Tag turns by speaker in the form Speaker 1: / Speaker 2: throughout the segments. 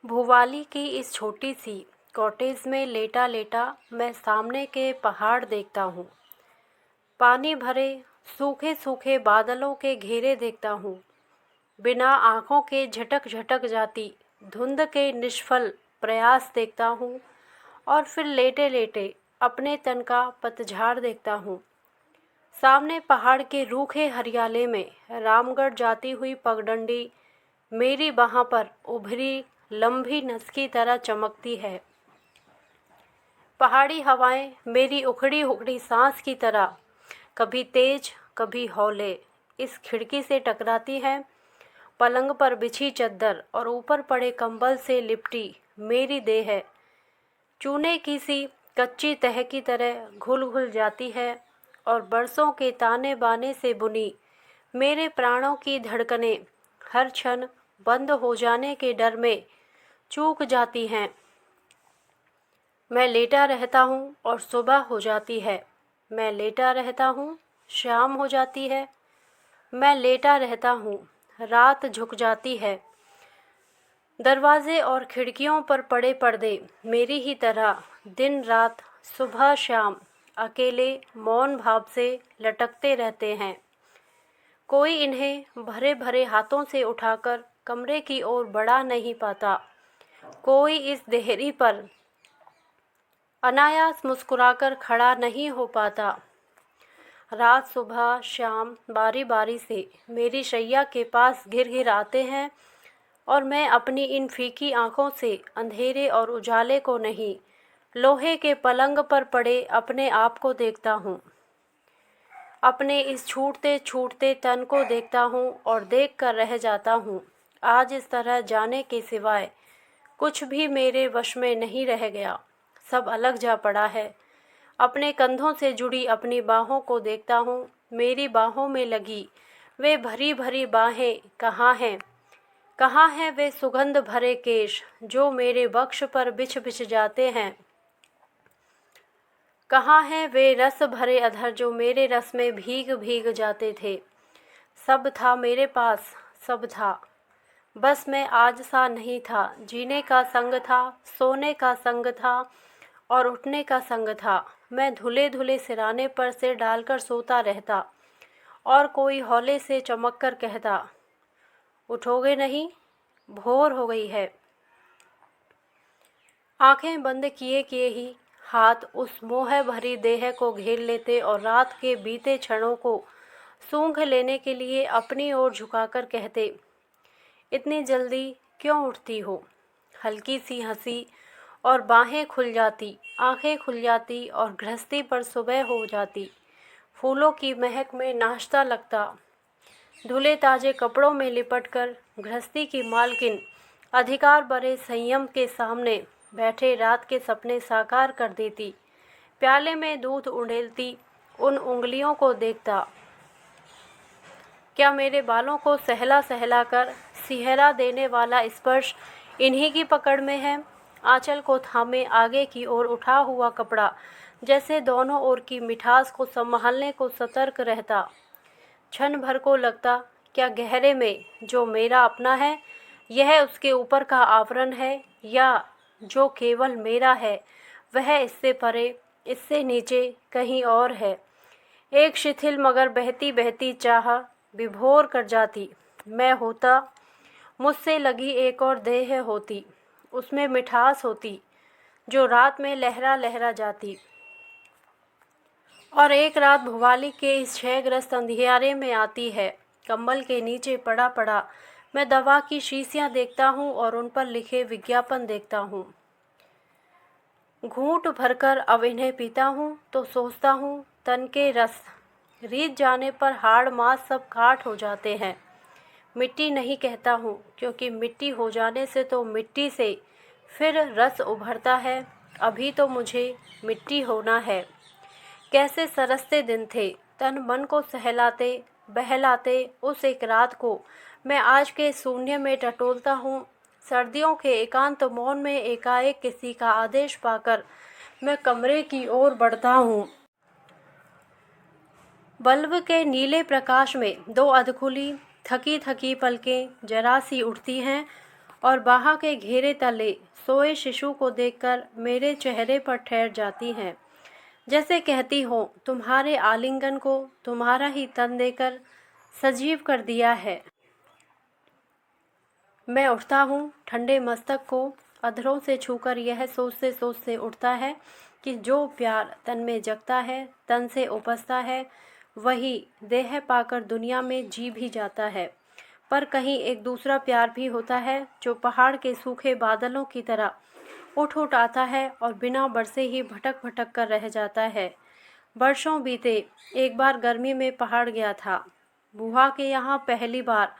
Speaker 1: भोवाली की इस छोटी सी कॉटेज में लेटा लेटा मैं सामने के पहाड़ देखता हूँ। पानी भरे सूखे सूखे बादलों के घेरे देखता हूँ। बिना आँखों के झटक झटक जाती धुंध के निष्फल प्रयास देखता हूँ और फिर लेटे लेटे अपने तन का पतझाड़ देखता हूँ। सामने पहाड़ के रूखे हरियाले में रामगढ़ जाती हुई पगडंडी मेरी बाह पर उभरी लंबी नस की तरह चमकती है। पहाड़ी हवाएं मेरी उखड़ी उखड़ी सांस की तरह कभी तेज कभी हौले इस खिड़की से टकराती हैं। पलंग पर बिछी चद्दर और ऊपर पड़े कंबल से लिपटी मेरी देह चूने की सी कच्ची तह की तरह घुल घुल जाती है और बरसों के ताने बाने से बुनी मेरे प्राणों की धड़कनें हर क्षण बंद हो जाने के डर में चूक जाती हैं। मैं लेटा रहता हूँ और सुबह हो जाती है। मैं लेटा रहता हूँ, शाम हो जाती है। मैं लेटा रहता हूँ, रात झुक जाती है। दरवाजे और खिड़कियों पर पड़े पर्दे मेरी ही तरह दिन रात सुबह शाम अकेले मौन भाव से लटकते रहते हैं। कोई इन्हें भरे भरे हाथों से उठाकर कमरे की ओर बढ़ा नहीं पाता। कोई इस देहरी पर अनायास मुस्कुराकर खड़ा नहीं हो पाता। रात सुबह शाम बारी बारी से मेरी शैया के पास घिर घिर आते हैं और मैं अपनी इन फीकी आँखों से अंधेरे और उजाले को नहीं, लोहे के पलंग पर पड़े अपने आप को देखता हूँ। अपने इस छूटते छूटते तन को देखता हूँ और देख कर रह जाता हूँ। आज इस तरह जाने के सिवाय कुछ भी मेरे वश में नहीं रह गया। सब अलग जा पड़ा है। अपने कंधों से जुड़ी अपनी बाहों को देखता हूँ। मेरी बाहों में लगी वे भरी भरी बाहें कहाँ हैं? कहाँ हैं वे सुगंध भरे केश जो मेरे वक्ष पर बिछ बिछ जाते हैं? कहाँ हैं वे रस भरे अधर जो मेरे रस में भीग भीग जाते थे? सब था मेरे पास, सब था। बस मैं आज सा नहीं था। जीने का संग था, सोने का संग था और उठने का संग था। मैं धुले धुले सिराने पर सिर डालकर सोता रहता और कोई हौले से चमक कर कहता, उठोगे नहीं, भोर हो गई है। आंखें बंद किए किए ही हाथ उस मोह भरी देह को घेर लेते और रात के बीते क्षणों को सूंघ लेने के लिए अपनी ओर झुकाकर कहते, इतनी जल्दी क्यों उठती हो? हल्की सी हंसी और बाहें खुल जाती, आंखें खुल जाती और गृहस्थी पर सुबह हो जाती। फूलों की महक में नाश्ता लगता। धुले ताजे कपड़ों में लिपटकर गृहस्थी की मालकिन अधिकार भरे संयम के सामने बैठे रात के सपने साकार कर देती। प्याले में दूध उंडेलती उन उंगलियों को देखता। क्या मेरे बालों को सहला सहला कर सिहरा देने वाला स्पर्श इन्हीं की पकड़ में है? आंचल को थामे आगे की ओर उठा हुआ कपड़ा जैसे दोनों ओर की मिठास को संभालने को सतर्क रहता। क्षण भर को लगता, क्या गहरे में जो मेरा अपना है यह उसके ऊपर का आवरण है, या जो केवल मेरा है वह इससे परे, इससे नीचे कहीं और है? एक शिथिल मगर बहती बहती चाह विभोर कर जाती। मैं होता, मुझसे लगी एक और देह होती, उसमें मिठास होती जो रात में लहरा लहरा जाती। और एक रात भुवाली के इस क्षयग्रस्त अंधियारे में आती है। कंबल के नीचे पड़ा पड़ा मैं दवा की शीशियाँ देखता हूँ और उन पर लिखे विज्ञापन देखता हूँ। घूंट भरकर अब इन्हें पीता हूँ तो सोचता हूँ, तन के रस रीत जाने पर हाड़ मांस सब काट हो जाते हैं। मिट्टी नहीं कहता हूँ, क्योंकि मिट्टी हो जाने से तो मिट्टी से फिर रस उभरता है। अभी तो मुझे मिट्टी होना है। कैसे सरसते दिन थे, तन मन को सहलाते बहलाते उस एक रात को मैं आज के शून्य में टटोलता हूँ। सर्दियों के एकांत मौन में एकाएक किसी का आदेश पाकर मैं कमरे की ओर बढ़ता हूँ। बल्ब के नीले प्रकाश में दो अधखुली थकी थकी पलकें जरा सी उठती हैं और बाह के घेरे तले सोए शिशु को देखकर मेरे चेहरे पर ठहर जाती हैं, जैसे कहती हो तुम्हारे आलिंगन को तुम्हारा ही तन देकर सजीव कर दिया है। मैं उठता हूँ, ठंडे मस्तक को अधरों से छूकर यह सोचते उठता है कि जो प्यार तन में जगता है, तन से उपजता है, वही देह पाकर दुनिया में जी भी जाता है। पर कहीं एक दूसरा प्यार भी होता है जो पहाड़ के सूखे बादलों की तरह उठ आता है और बिना बरसे ही भटक भटक कर रह जाता है। वर्षों बीते, एक बार गर्मी में पहाड़ गया था। बुआ के यहाँ पहली बार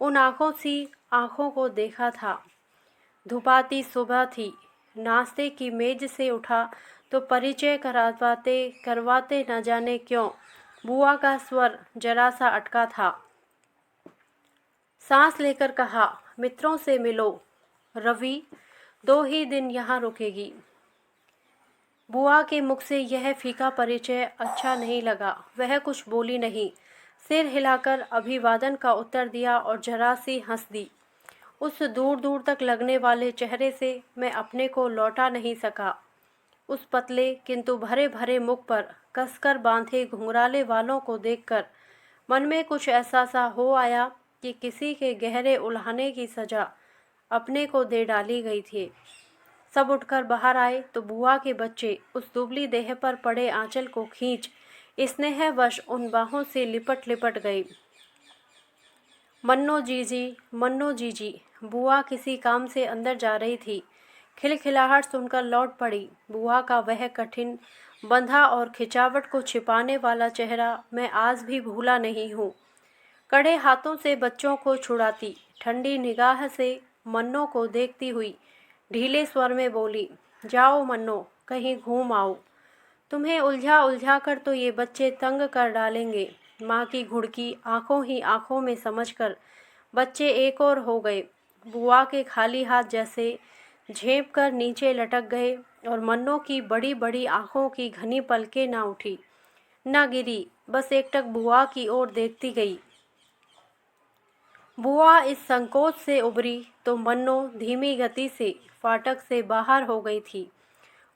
Speaker 1: उन आँखों सी आँखों को देखा था। धुपाती सुबह थी, नाश्ते की मेज से उठा तो परिचय करवाते न जाने क्यों बुआ का स्वर जरा सा अटका था। सांस लेकर कहा, मित्रों से मिलो, रवि 2 ही दिन यहाँ रुकेगी। बुआ के मुख से यह फीका परिचय अच्छा नहीं लगा। वह कुछ बोली नहीं, सिर हिलाकर अभिवादन का उत्तर दिया और जरा सी हंस दी। उस दूर दूर तक लगने वाले चेहरे से मैं अपने को लौटा नहीं सका। उस पतले किंतु भरे भरे मुख पर कसकर बांधे घुंघराले वालों को देखकर मन में कुछ ऐसा सा हो आया कि किसी के गहरे उल्हाने की सजा अपने को दे डाली गई थी। सब उठकर बाहर आए तो बुआ के बच्चे उस दुबली देह पर पड़े आंचल को खींच स्नेहवश उन बाहों से लिपट लिपट गई। मन्नो जीजी, बुआ किसी काम से अंदर जा रही थी। खिलखिलाहट सुनकर लौट पड़ी। बुआ का वह कठिन बंधा और खिंचावट को छिपाने वाला चेहरा मैं आज भी भूला नहीं हूँ। कड़े हाथों से बच्चों को छुड़ाती, ठंडी निगाह से मन्नो को देखती हुई ढीले स्वर में बोली, जाओ मन्नो, कहीं घूम आओ। तुम्हें उलझा कर तो ये बच्चे तंग कर डालेंगे। माँ की घुड़की आंखों ही आंखों में समझकर बच्चे एक और हो गए। बुआ के खाली हाथ जैसे झेप कर नीचे लटक गए और मन्नो की बड़ी बड़ी आंखों की घनी पलकें ना उठी ना गिरी, बस एकटक बुआ की ओर देखती गई। बुआ इस संकोच से उभरी तो मन्नो धीमी गति से फाटक से बाहर हो गई थी।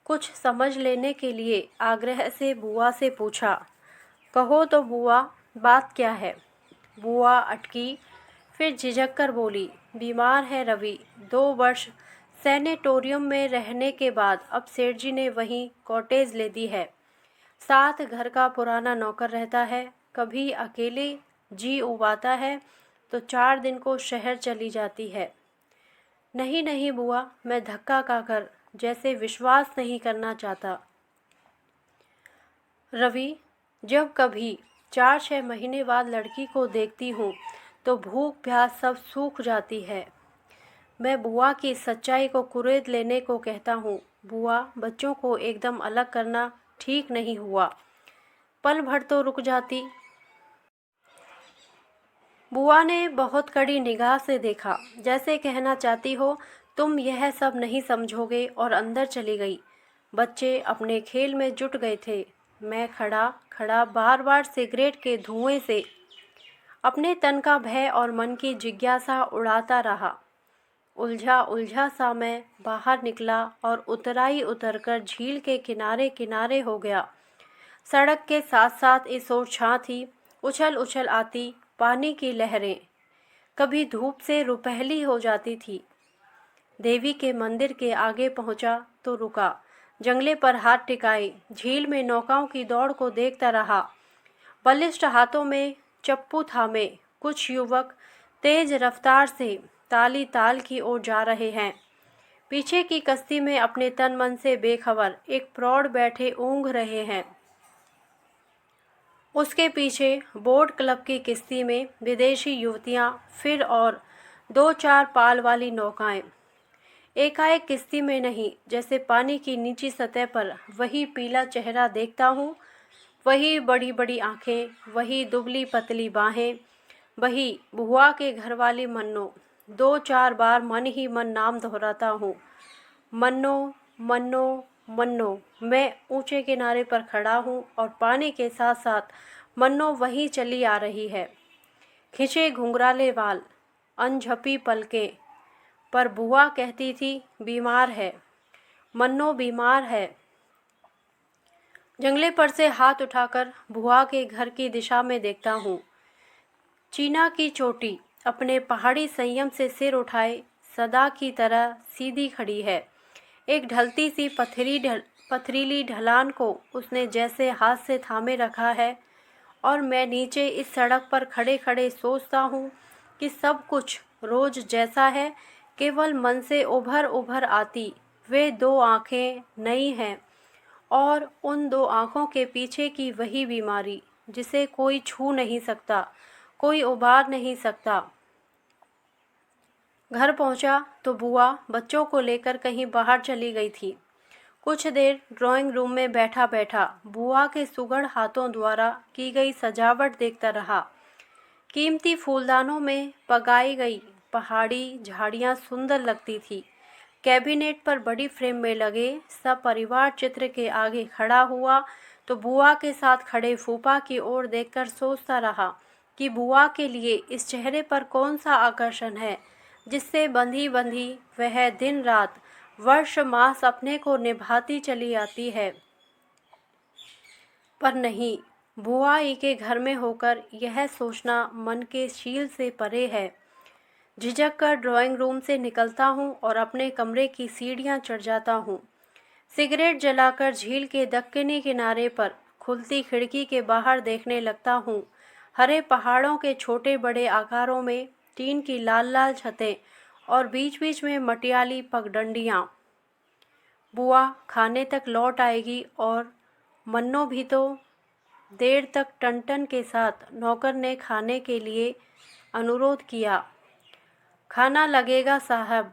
Speaker 1: कुछ समझ लेने के लिए आग्रह से बुआ से पूछा, कहो तो बुआ, बात क्या है? बुआ अटकी, फिर झिझक कर बोली, बीमार है रवि। 2 वर्ष सैनेटोरियम में रहने के बाद अब सेठ जी ने वहीं कॉटेज ले दी है। साथ घर का पुराना नौकर रहता है। कभी अकेले जी उबाता है तो 4 दिन को शहर चली जाती है। नहीं बुआ, मैं धक्का खाकर जैसे विश्वास नहीं करना चाहता। रवि, जब कभी 4-6 महीने बाद लड़की को देखती हूँ तो भूख प्यास सब सूख जाती है। मैं बुआ की सच्चाई को कुरेद लेने को कहता हूँ। बुआ, बच्चों को एकदम अलग करना ठीक नहीं हुआ। पल भर तो रुक जाती। बुआ ने बहुत कड़ी निगाह से देखा, जैसे कहना चाहती हो तुम यह सब नहीं समझोगे, और अंदर चली गई। बच्चे अपने खेल में जुट गए थे। मैं खड़ा बार बार सिगरेट के धुएं से अपने तन का भय और मन की जिज्ञासा उड़ाता रहा। उलझा सा मैं बाहर निकला और उतरकर झील के किनारे किनारे हो गया। सड़क के साथ साथ इस ओर छां थी, उछल आती पानी की लहरें कभी धूप से रुपहली हो जाती थी। देवी के मंदिर के आगे पहुंचा तो रुका, जंगले पर हाथ टिकाए, झील में नौकाओं की दौड़ को देखता रहा। बलिष्ठ हाथों में चप्पू थामे कुछ युवक तेज रफ्तार से ताली ताल की ओर जा रहे हैं। पीछे की कश्ती में अपने तन मन से बेखबर एक प्रौढ़ बैठे ऊँघ रहे हैं। उसके पीछे बोट क्लब की किश्ती में विदेशी युवतियां, फिर और 2-4 पाल वाली नौकाएं। एकाएक किश्ती में नहीं, जैसे पानी की नीची सतह पर वही पीला चेहरा देखता हूँ, वही बड़ी बड़ी आँखें, वही दुबली पतली बाहें, वही बुआ के घर वाली मन्नो। 2-4 बार मन ही मन नाम दोहराता हूँ, मन्नो मन्नो मन्नो। मैं ऊंचे किनारे पर खड़ा हूँ और पानी के साथ साथ मन्नो वहीं चली आ रही है। खिंचे घुंघराले वाल, अनझपी पलकें, पर बुआ कहती थी बीमार है, मन्नो बीमार है। जंगले पर से हाथ उठाकर बुआ के घर की दिशा में देखता हूँ। चीना की चोटी अपने पहाड़ी संयम से सिर उठाए सदा की तरह सीधी खड़ी है। एक ढलती सी पथरीली ढलान को उसने जैसे हाथ से थामे रखा है और मैं नीचे इस सड़क पर खड़े खड़े सोचता हूँ कि सब कुछ रोज जैसा है, केवल मन से उभर उभर आती वे दो आँखें नई हैं और उन दो आँखों के पीछे की वही बीमारी जिसे कोई छू नहीं सकता, कोई उबार नहीं सकता। घर पहुंचा तो बुआ बच्चों को लेकर कहीं बाहर चली गई थी। कुछ देर ड्राइंग रूम में बैठा बैठा बुआ के सुघड़ हाथों द्वारा की गई सजावट देखता रहा। कीमती फूलदानों में पगाई गई पहाड़ी झाड़ियाँ सुंदर लगती थी। कैबिनेट पर बड़ी फ्रेम में लगे सपरिवार चित्र के आगे खड़ा हुआ तो बुआ के साथ खड़े फूफा की ओर देखकर सोचता रहा कि बुआ के लिए इस चेहरे पर कौन सा आकर्षण है जिससे बंधी बंधी वह दिन रात वर्ष मास अपने को निभाती चली आती है। पर नहीं, बुआई के घर में होकर यह सोचना मन के शील से परे है। झिझक कर ड्राइंग रूम से निकलता हूँ और अपने कमरे की सीढ़ियाँ चढ़ जाता हूँ। सिगरेट जलाकर झील के दक्कनी किनारे पर खुलती खिड़की के बाहर देखने लगता हूँ। हरे पहाड़ों के छोटे बड़े आकारों में टीन की लाल लाल छतें और बीच बीच में मटियाली पगडंडियाँ। बुआ खाने तक लौट आएगी और मन्नो भी तो। देर तक टन के साथ नौकर ने खाने के लिए अनुरोध किया। खाना लगेगा साहब।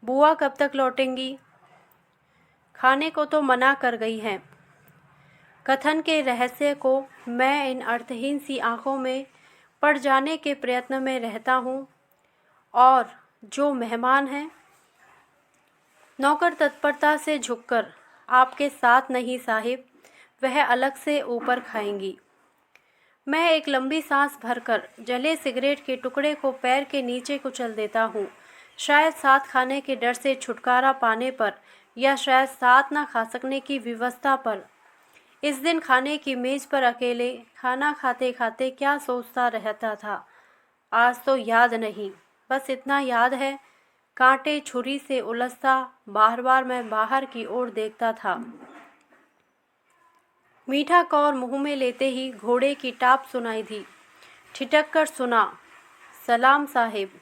Speaker 1: बुआ कब तक लौटेंगी? खाने को तो मना कर गई हैं। कथन के रहस्य को मैं इन अर्थहीन सी आंखों में पड़ जाने के प्रयत्न में रहता हूँ। और जो मेहमान हैं, नौकर तत्परता से झुककर, आपके साथ नहीं साहिब, वह अलग से ऊपर खाएंगी। मैं एक लंबी सांस भरकर जले सिगरेट के टुकड़े को पैर के नीचे कुचल देता हूँ। शायद साथ खाने के डर से छुटकारा पाने पर, या शायद साथ न खा सकने की विवशता पर। इस दिन खाने की मेज पर अकेले खाना खाते खाते क्या सोचता रहता था, आज तो याद नहीं। बस इतना याद है, कांटे छुरी से उलझता बार बार मैं बाहर की ओर देखता था। मीठा कौर मुंह में लेते ही घोड़े की टाप सुनाई दी। ठिठक कर सुना, सलाम साहिब।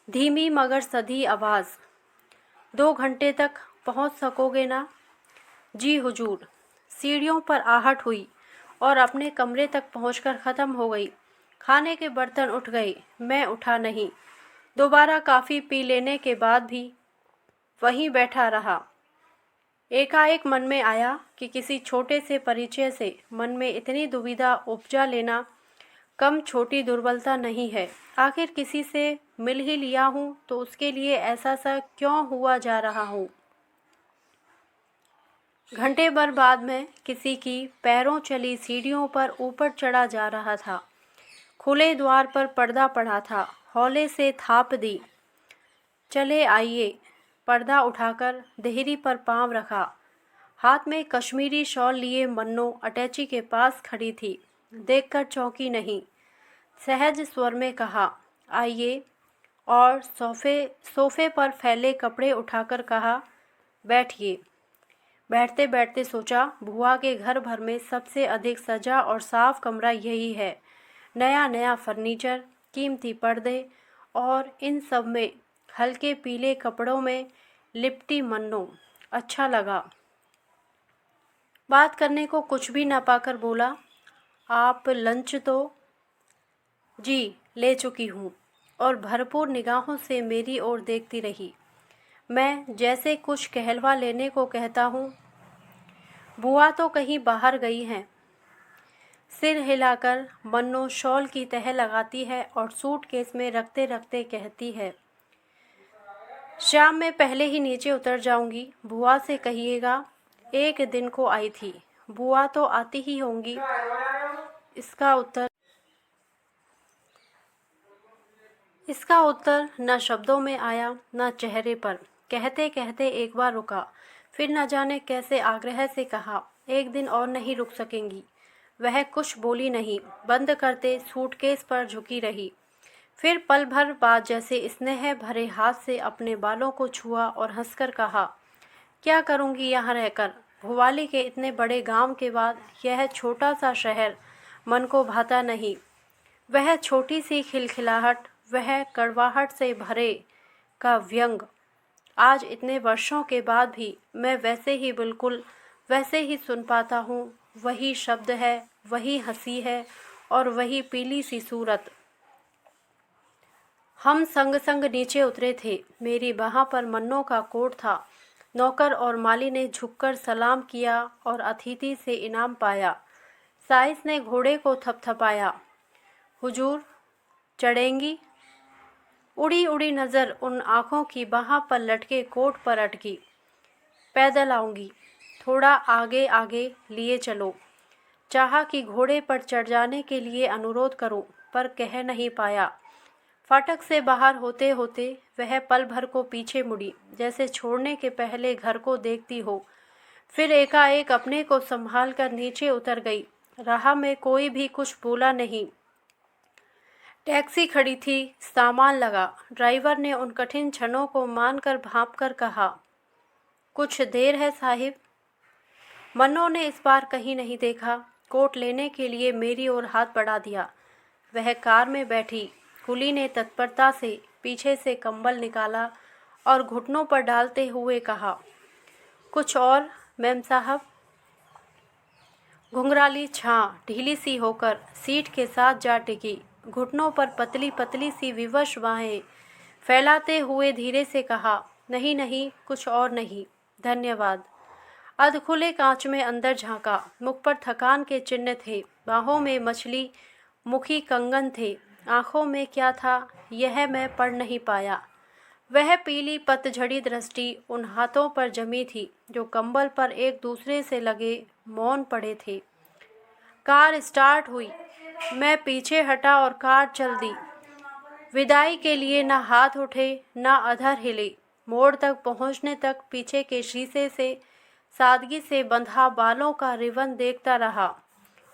Speaker 1: धीमी मगर सधी आवाज़। 2 घंटे तक पहुंच सकोगे ना? जी हुजूर। सीढ़ियों पर आहट हुई और अपने कमरे तक पहुंचकर ख़त्म हो गई। खाने के बर्तन उठ गए, मैं उठा नहीं। दोबारा काफ़ी पी लेने के बाद भी वहीं बैठा रहा। एकाएक मन में आया कि किसी छोटे से परिचय से मन में इतनी दुविधा उपजा लेना कम छोटी दुर्बलता नहीं है। आखिर किसी से मिल ही लिया हूँ तो उसके लिए ऐसा सा क्यों हुआ जा रहा हूँ। घंटे भर बाद में किसी की पैरों चली सीढ़ियों पर ऊपर चढ़ा जा रहा था। खुले द्वार पर पर्दा पड़ा था, हौले से थाप दी। चले आइए। पर्दा उठाकर देहरी पर पांव रखा। हाथ में कश्मीरी शॉल लिए मन्नो अटैची के पास खड़ी थी। देखकर चौंकी नहीं। सहज स्वर में कहा, आइए, और सोफे पर फैले कपड़े उठाकर कहा, बैठिए। बैठते बैठते सोचा, बुआ के घर भर में सबसे अधिक सजा और साफ कमरा यही है। नया नया फर्नीचर, कीमती पर्दे और इन सब में हल्के पीले कपड़ों में लिपटी मन्नो। अच्छा लगा। बात करने को कुछ भी न पाकर बोला, आप लंच तो? जी ले चुकी हूँ। और भरपूर निगाहों से मेरी ओर देखती रही। मैं जैसे कुछ कहलवा लेने को कहता हूँ। बुआ तो कहीं बाहर गई हैं। सिर हिलाकर मन्नो शॉल की तह लगाती है और सूटकेस में रखते रखते कहती है, शाम में पहले ही नीचे उतर जाऊंगी। बुआ से कहिएगा एक दिन को आई थी। बुआ तो आती ही होंगी। इसका उत्तर इसका उत्तर न शब्दों में आया न चेहरे पर। कहते कहते एक बार रुका, फिर न जाने कैसे आग्रह से कहा, एक दिन और नहीं रुक सकेंगी। वह कुछ बोली नहीं, बंद करते सूटकेस पर झुकी रही। फिर पल भर बाद जैसे स्नेह भरे हाथ से अपने बालों को छुआ और हंसकर कहा, क्या करूंगी यहाँ रहकर। भुवाली के इतने बड़े गांव के बाद यह छोटा सा शहर मन को भाता नहीं। वह छोटी सी खिलखिलाहट, वह कड़वाहट से भरे का व्यंग, आज इतने वर्षों के बाद भी मैं वैसे ही बिल्कुल वैसे ही सुन पाता हूँ। वही शब्द है, वही हंसी है और वही पीली सी सूरत। हम संग संग नीचे उतरे थे। मेरी बाह पर मन्नों का कोट था। नौकर और माली ने झुककर सलाम किया और अतिथि से इनाम पाया। साइस ने घोड़े को थपथपाया। हुजूर चढ़ेंगी? उड़ी उड़ी नज़र उन आँखों की बाह पर लटके कोट पर अटकी। पैदल आऊँगी, थोड़ा आगे आगे लिए चलो। चाहा कि घोड़े पर चढ़ जाने के लिए अनुरोध करूं, पर कह नहीं पाया। फाटक से बाहर होते होते वह पल भर को पीछे मुड़ी, जैसे छोड़ने के पहले घर को देखती हो। फिर एकाएक अपने को संभाल कर नीचे उतर गई। राह में कोई भी कुछ बोला नहीं। टैक्सी खड़ी थी, सामान लगा। ड्राइवर ने उन कठिन क्षणों को मानकर भांपकर कहा, कुछ देर है साहिब। मन्नो ने इस बार कहीं नहीं देखा। कोट लेने के लिए मेरी ओर हाथ बढ़ा दिया। वह कार में बैठी। कुली ने तत्परता से पीछे से कंबल निकाला और घुटनों पर डालते हुए कहा, कुछ और मैम साहब। घुंघराली छां ढीली सी होकर सीट के साथ जा टिकी। घुटनों पर पतली पतली सी विवश बाहें फैलाते हुए धीरे से कहा, नहीं नहीं, कुछ और नहीं, धन्यवाद। अधखुले कांच में अंदर झांका। मुख पर थकान के चिन्ह थे। बाहों में मछली मुखी कंगन थे। आंखों में क्या था यह मैं पढ़ नहीं पाया। वह पीली पतझड़ी दृष्टि उन हाथों पर जमी थी जो कंबल पर एक दूसरे से लगे मौन पड़े थे। कार स्टार्ट हुई। मैं पीछे हटा और कार चल दी। विदाई के लिए न हाथ उठे न अधर हिले। मोड़ तक पहुंचने तक पीछे के शीशे से सादगी से बंधा बालों का रिबन देखता रहा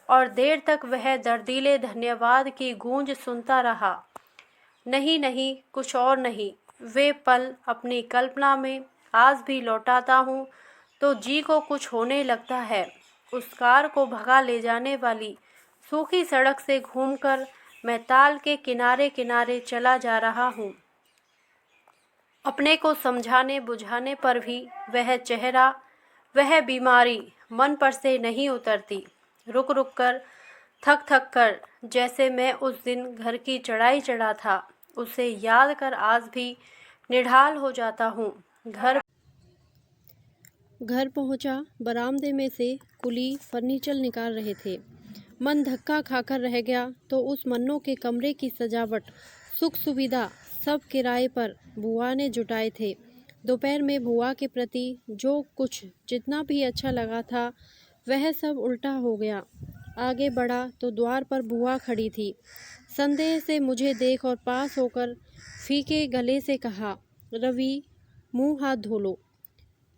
Speaker 1: और देर तक वह दर्दीले धन्यवाद की गूंज सुनता रहा। नहीं नहीं, कुछ और नहीं। वे पल अपनी कल्पना में आज भी लौटाता हूँ तो जी को कुछ होने लगता है। उस कार को भगा ले जाने वाली सूखी सड़क से घूमकर मैं ताल के किनारे किनारे चला जा रहा हूँ। अपने को समझाने बुझाने पर भी वह चेहरा, वह बीमारी मन पर से नहीं उतरती। रुक रुक कर, थक थक कर, जैसे मैं उस दिन घर की चढ़ाई चढ़ा था, उसे याद कर आज भी निढाल हो जाता हूँ। घर पहुँचा। बरामदे में से कुली फर्नीचर निकाल रहे थे। मन धक्का खाकर रह गया तो उस मन्नों के कमरे की सजावट, सुख सुविधा सब किराए पर बुआ ने जुटाए थे। दोपहर में बुआ के प्रति जो कुछ जितना भी अच्छा लगा था वह सब उल्टा हो गया। आगे बढ़ा तो द्वार पर बुआ खड़ी थी। संदेह से मुझे देख और पास होकर फीके गले से कहा, रवि, मुंह हाथ धो लो,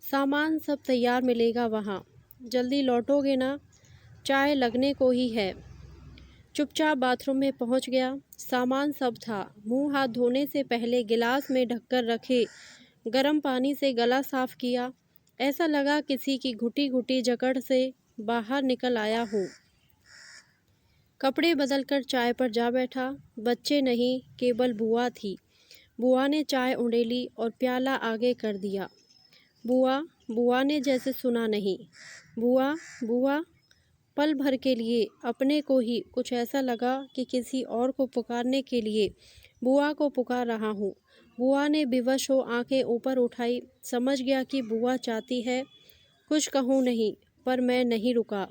Speaker 1: सामान सब तैयार मिलेगा वहाँ, जल्दी लौटोगे ना, चाय लगने को ही है। चुपचाप बाथरूम में पहुँच गया। सामान सब था। मुंह हाथ धोने से पहले गिलास में ढककर रखे गर्म पानी से गला साफ किया। ऐसा लगा किसी की घुटी घुटी जकड़ से बाहर निकल आया हूँ। कपड़े बदलकर चाय पर जा बैठा। बच्चे नहीं, केवल बुआ थी। बुआ ने चाय उंडेली और प्याला आगे कर दिया। बुआ, बुआ ने जैसे सुना नहीं। बुआ, बुआ। पल भर के लिए अपने को ही कुछ ऐसा लगा कि किसी और को पुकारने के लिए बुआ को पुकार रहा हूँ। बुआ ने विवश हो आंखें ऊपर उठाई। समझ गया कि बुआ चाहती है कुछ कहूँ नहीं, पर मैं नहीं रुका।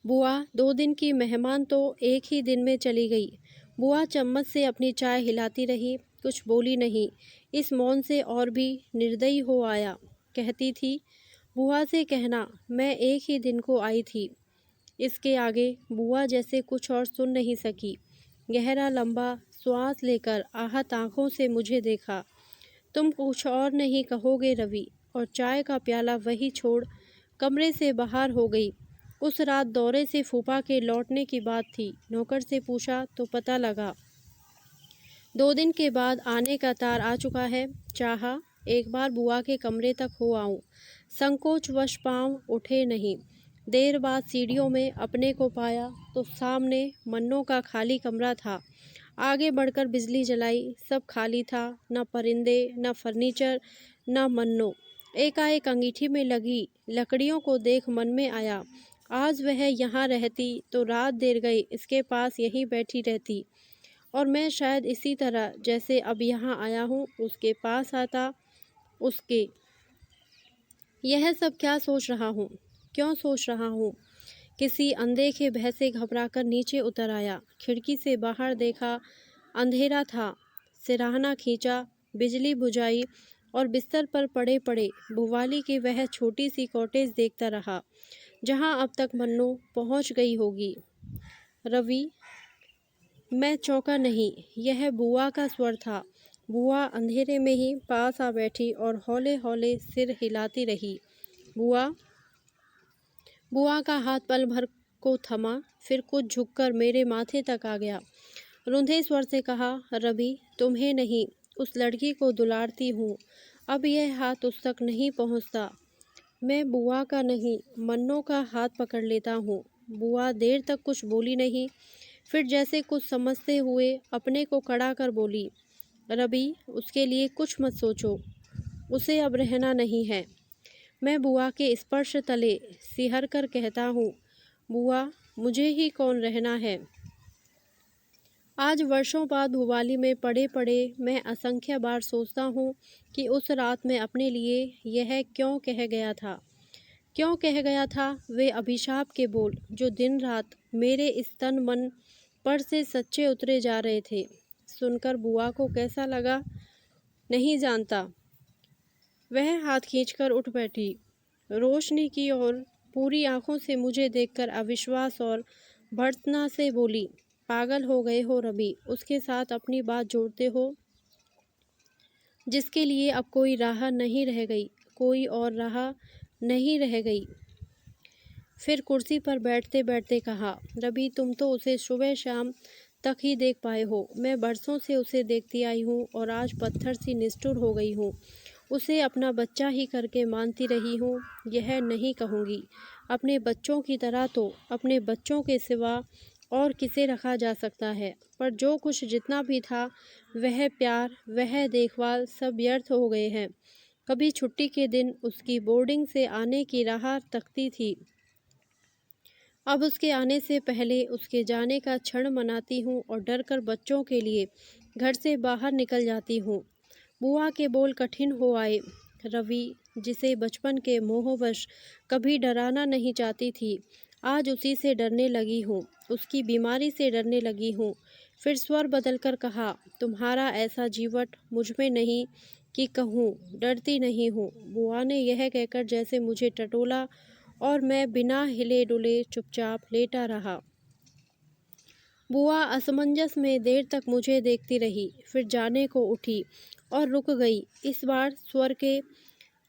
Speaker 1: बुआ, 2 दिन की मेहमान तो एक ही दिन में चली गई। बुआ चम्मच से अपनी चाय हिलाती रही, कुछ बोली नहीं। इस मौन से और भी निर्दयी हो आया। कहती थी, बुआ से कहना मैं एक ही दिन को आई थी। इसके आगे बुआ जैसे कुछ और सुन नहीं सकी। गहरा लंबा श्वास लेकर आहत आंखों से मुझे देखा। तुम कुछ और नहीं कहोगे रवि, और चाय का प्याला वही छोड़ कमरे से बाहर हो गई। उस रात दौरे से फूफा के लौटने की बात थी। नौकर से पूछा तो पता लगा 2 दिन के बाद आने का तार आ चुका है। चाहा एक बार बुआ के कमरे तक हो आऊं, संकोचवश पांव उठे नहीं। देर बाद सीढ़ियों में अपने को पाया तो सामने मन्नों का खाली कमरा था। आगे बढ़कर बिजली जलाई, सब खाली था, न परिंदे, न फर्नीचर, न मन्नो। एकाएक अंगीठी में लगी लकड़ियों को देख मन में आया, आज वह यहाँ रहती तो रात देर गई इसके पास यहीं बैठी रहती, और मैं शायद इसी तरह जैसे अब यहाँ आया हूँ उसके पास आता। उसके यह सब क्या सोच रहा हूँ, क्यों सोच रहा हूँ? किसी अनदेखे भय से घबराकर नीचे उतर आया। खिड़की से बाहर देखा, अंधेरा था। सिरहाना खींचा, बिजली बुझाई और बिस्तर पर पड़े पड़े भुवाली की वह छोटी सी कॉटेज देखता रहा जहाँ अब तक मन्नू पहुँच गई होगी। रवि, मैं चौंका नहीं, यह बुआ का स्वर था। बुआ अंधेरे में ही पास आ बैठी और हौले हौले सिर हिलाती रही। बुआ। बुआ का हाथ पल भर को थमा, फिर कुछ झुककर मेरे माथे तक आ गया। रुंधे स्वर से कहा, रवि, तुम्हें नहीं, उस लड़की को दुलारती हूँ। अब यह हाथ उस तक नहीं पहुँचता। मैं बुआ का नहीं, मन्नों का हाथ पकड़ लेता हूँ। बुआ देर तक कुछ बोली नहीं, फिर जैसे कुछ समझते हुए अपने को कड़ा कर बोली, रवि, उसके लिए कुछ मत सोचो, उसे अब रहना नहीं है। मैं बुआ के स्पर्श तले सिहर कर कहता हूँ, बुआ, मुझे ही कौन रहना है। आज वर्षों बाद भुवाली में पड़े पड़े मैं असंख्य बार सोचता हूँ कि उस रात में अपने लिए यह क्यों कह गया था। क्यों कह गया था वे अभिशाप के बोल जो दिन रात मेरे इस तन मन पर से सच्चे उतरे जा रहे थे। सुनकर बुआ को कैसा लगा नहीं जानता। वह हाथ खींचकर उठ बैठी, रोशनी की ओर पूरी आंखों से मुझे देखकर अविश्वास और भर्त्सना से बोली, पागल हो गए हो रवि, उसके साथ अपनी बात जोड़ते हो जिसके लिए अब कोई राह नहीं रह गई, कोई और राह नहीं रह गई। फिर कुर्सी पर बैठते बैठते कहा, रवि, तुम तो उसे सुबह शाम तक ही देख पाए हो। मैं बरसों से उसे देखती आई हूँ और आज पत्थर सी निष्ठुर हो गई हूँ। उसे अपना बच्चा ही करके मानती रही हूँ। यह नहीं कहूँगी अपने बच्चों की तरह तो अपने बच्चों के सिवा और किसे रखा जा सकता है, पर जो कुछ जितना भी था वह प्यार, वह देखभाल सब व्यर्थ हो गए हैं। कभी छुट्टी के दिन उसकी बोर्डिंग से आने की राह तकती थी, अब उसके आने से पहले उसके जाने का क्षण मनाती हूँ और डर कर बच्चों के लिए घर से बाहर निकल जाती हूँ। बुआ के बोल कठिन हो आए। रवि, जिसे बचपन के मोहवश कभी डराना नहीं चाहती थी, आज उसी से डरने लगी हूँ, उसकी बीमारी से डरने लगी हूँ। फिर स्वर बदलकर कहा, तुम्हारा ऐसा जीवट मुझ में नहीं कि कहूँ डरती नहीं हूँ। बुआ ने यह कहकर जैसे मुझे टटोला और मैं बिना हिले डुले चुपचाप लेटा रहा। बुआ असमंजस में देर तक मुझे देखती रही, फिर जाने को उठी और रुक गई। इस बार स्वर के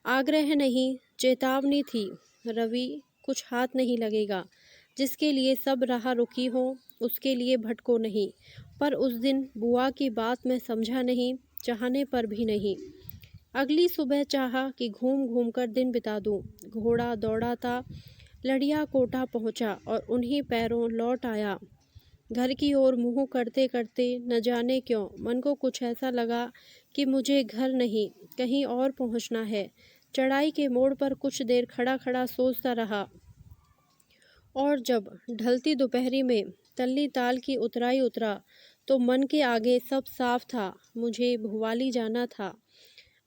Speaker 1: आग्रह नहीं, चेतावनी थी। रवि, कुछ हाथ नहीं लगेगा। जिसके लिए सब राह रुकी हो उसके लिए भटको नहीं। पर उस दिन बुआ की बात मैं समझा नहीं, चाहने पर भी नहीं। अगली सुबह चाहा कि घूम घूम कर दिन बिता दूं। घोड़ा दौड़ा था, लड़िया कोटा पहुंचा और उन्हीं पैरों लौट आया। घर की ओर मुंह करते करते न जाने क्यों मन को कुछ ऐसा लगा कि मुझे घर नहीं कहीं और पहुंचना है। चढ़ाई के मोड़ पर कुछ देर खड़ा खड़ा सोचता रहा और जब ढलती दोपहरी में तल्ली ताल की उतराई उतरा तो मन के आगे सब साफ था। मुझे भुवाली जाना था।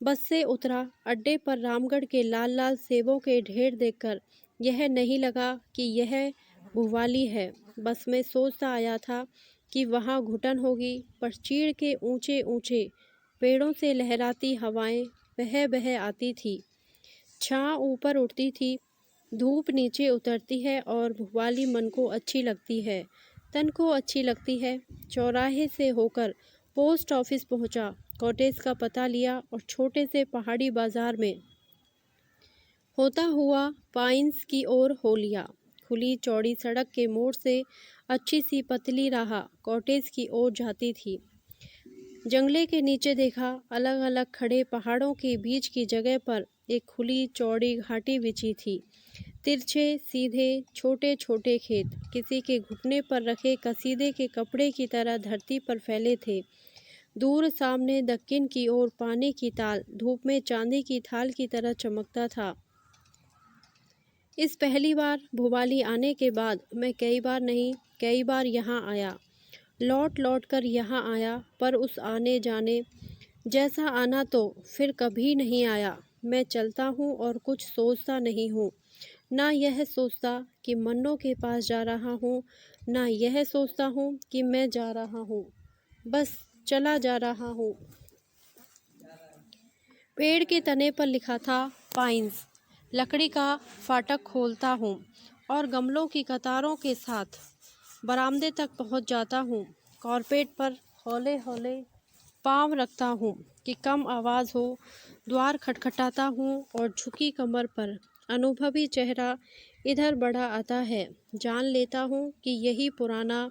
Speaker 1: बस से उतरा, अड्डे पर रामगढ़ के लाल लाल सेबों के ढेर देखकर यह नहीं लगा कि यह भुवाली है। बस में सोचता आया था कि वहाँ घुटन होगी, पर चीड़ के ऊंचे ऊंचे पेड़ों से लहराती हवाएं बह बह आती थी। छाँव ऊपर उठती थी, धूप नीचे उतरती है और भुवाली मन को अच्छी लगती है, तन को अच्छी लगती है। चौराहे से होकर पोस्ट ऑफिस पहुंचा, कॉटेज का पता लिया और छोटे से पहाड़ी बाजार में होता हुआ पाइन्स की ओर हो लिया। खुली चौड़ी सड़क के मोड़ से अच्छी सी पतली राह कॉटेज की ओर जाती थी। जंगले के नीचे देखा, अलग अलग खड़े पहाड़ों के बीच की जगह पर एक खुली चौड़ी घाटी बिछी थी। तिरछे सीधे छोटे छोटे खेत किसी के घुटने पर रखे कसीदे के कपड़े की तरह धरती पर फैले थे। दूर सामने दक्षिण की ओर पानी की ताल धूप में चांदी की थाल की तरह चमकता था। इस पहली बार भोपाली आने के बाद मैं कई बार नहीं, कई बार यहाँ आया, लौट लौट कर यहाँ आया, पर उस आने जाने जैसा आना तो फिर कभी नहीं आया। मैं चलता हूँ और कुछ सोचता नहीं हूँ, ना यह सोचता कि मन्नों के पास जा रहा हूँ, ना यह सोचता हूँ कि मैं जा रहा हूँ, बस चला जा रहा हूँ। पेड़ के तने पर लिखा था पाइन्स। लकड़ी का फाटक खोलता हूँ और गमलों की कतारों के साथ बरामदे तक पहुँच जाता हूँ। कारपेट पर हौले हौले पाँव रखता हूँ कि कम आवाज़ हो। द्वार खटखटाता हूँ और झुकी कमर पर अनुभवी चेहरा इधर बढ़ा आता है। जान लेता हूँ कि यही पुराना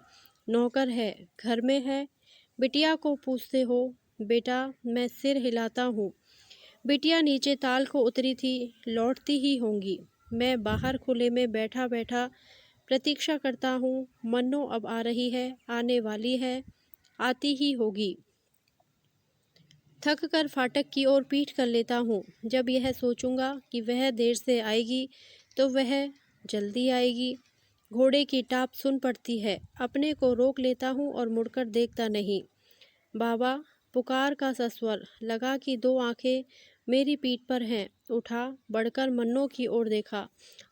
Speaker 1: नौकर है, घर में है। बिटिया को पूछते हो? बेटा, मैं सिर हिलाता हूँ। बिटिया नीचे ताल को उतरी थी, लौटती ही होंगी। मैं बाहर खुले में बैठा बैठा प्रतीक्षा करता हूँ। मन्नो अब आ रही है, आने वाली है, आती ही होगी। थक कर फाटक की ओर पीठ कर लेता हूँ। जब यह सोचूंगा कि वह देर से आएगी तो वह जल्दी आएगी। घोड़े की टाप सुन पड़ती है। अपने को रोक लेता हूँ और मुड़कर देखता नहीं। बाबा, पुकार का सा स्वर लगा कि दो आंखें मेरी पीठ पर हैं। उठा, बढ़कर मन्नो की ओर देखा।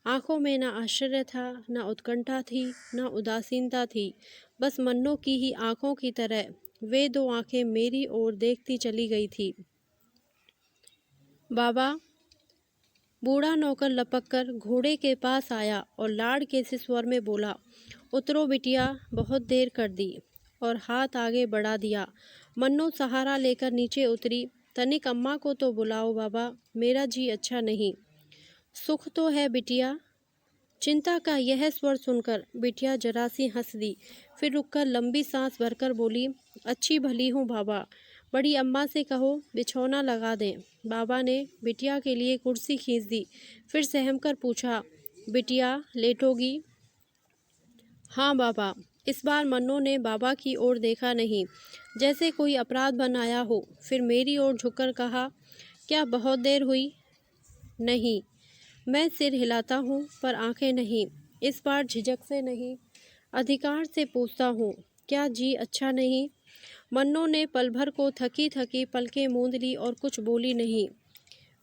Speaker 1: आंखों में ना आश्चर्य था, ना उत्कंठा थी, ना उदासीनता थी। बस मन्नो की ही आंखों की तरह वे दो आंखें मेरी ओर देखती चली गई थी। बाबा, बूढ़ा नौकर लपक कर घोड़े के पास आया और लाड़ के से स्वर में बोला, उतरो बिटिया, बहुत देर कर दी, और हाथ आगे बढ़ा दिया। मन्नो सहारा लेकर नीचे उतरी। तनिक अम्मा को तो बुलाओ बाबा, मेरा जी अच्छा नहीं। सुख तो है बिटिया? चिंता का यह स्वर सुनकर बिटिया जरा सी हंस दी, फिर रुककर लंबी सांस भरकर बोली, अच्छी भली हूँ बाबा, बड़ी अम्मा से कहो बिछौना लगा दें। बाबा ने बिटिया के लिए कुर्सी खींच दी, फिर सहम कर पूछा, बिटिया लेटोगी? हाँ बाबा। इस बार मन्नो ने बाबा की ओर देखा नहीं, जैसे कोई अपराध बनाया हो। फिर मेरी ओर झुककर कहा, क्या बहुत देर हुई? नहीं। मैं सिर हिलाता हूँ पर आंखें नहीं। इस बार झिझक से नहीं, अधिकार से पूछता हूँ, क्या जी अच्छा नहीं? मन्नो ने पल भर को थकी थकी पलकें मूंद ली और कुछ बोली नहीं।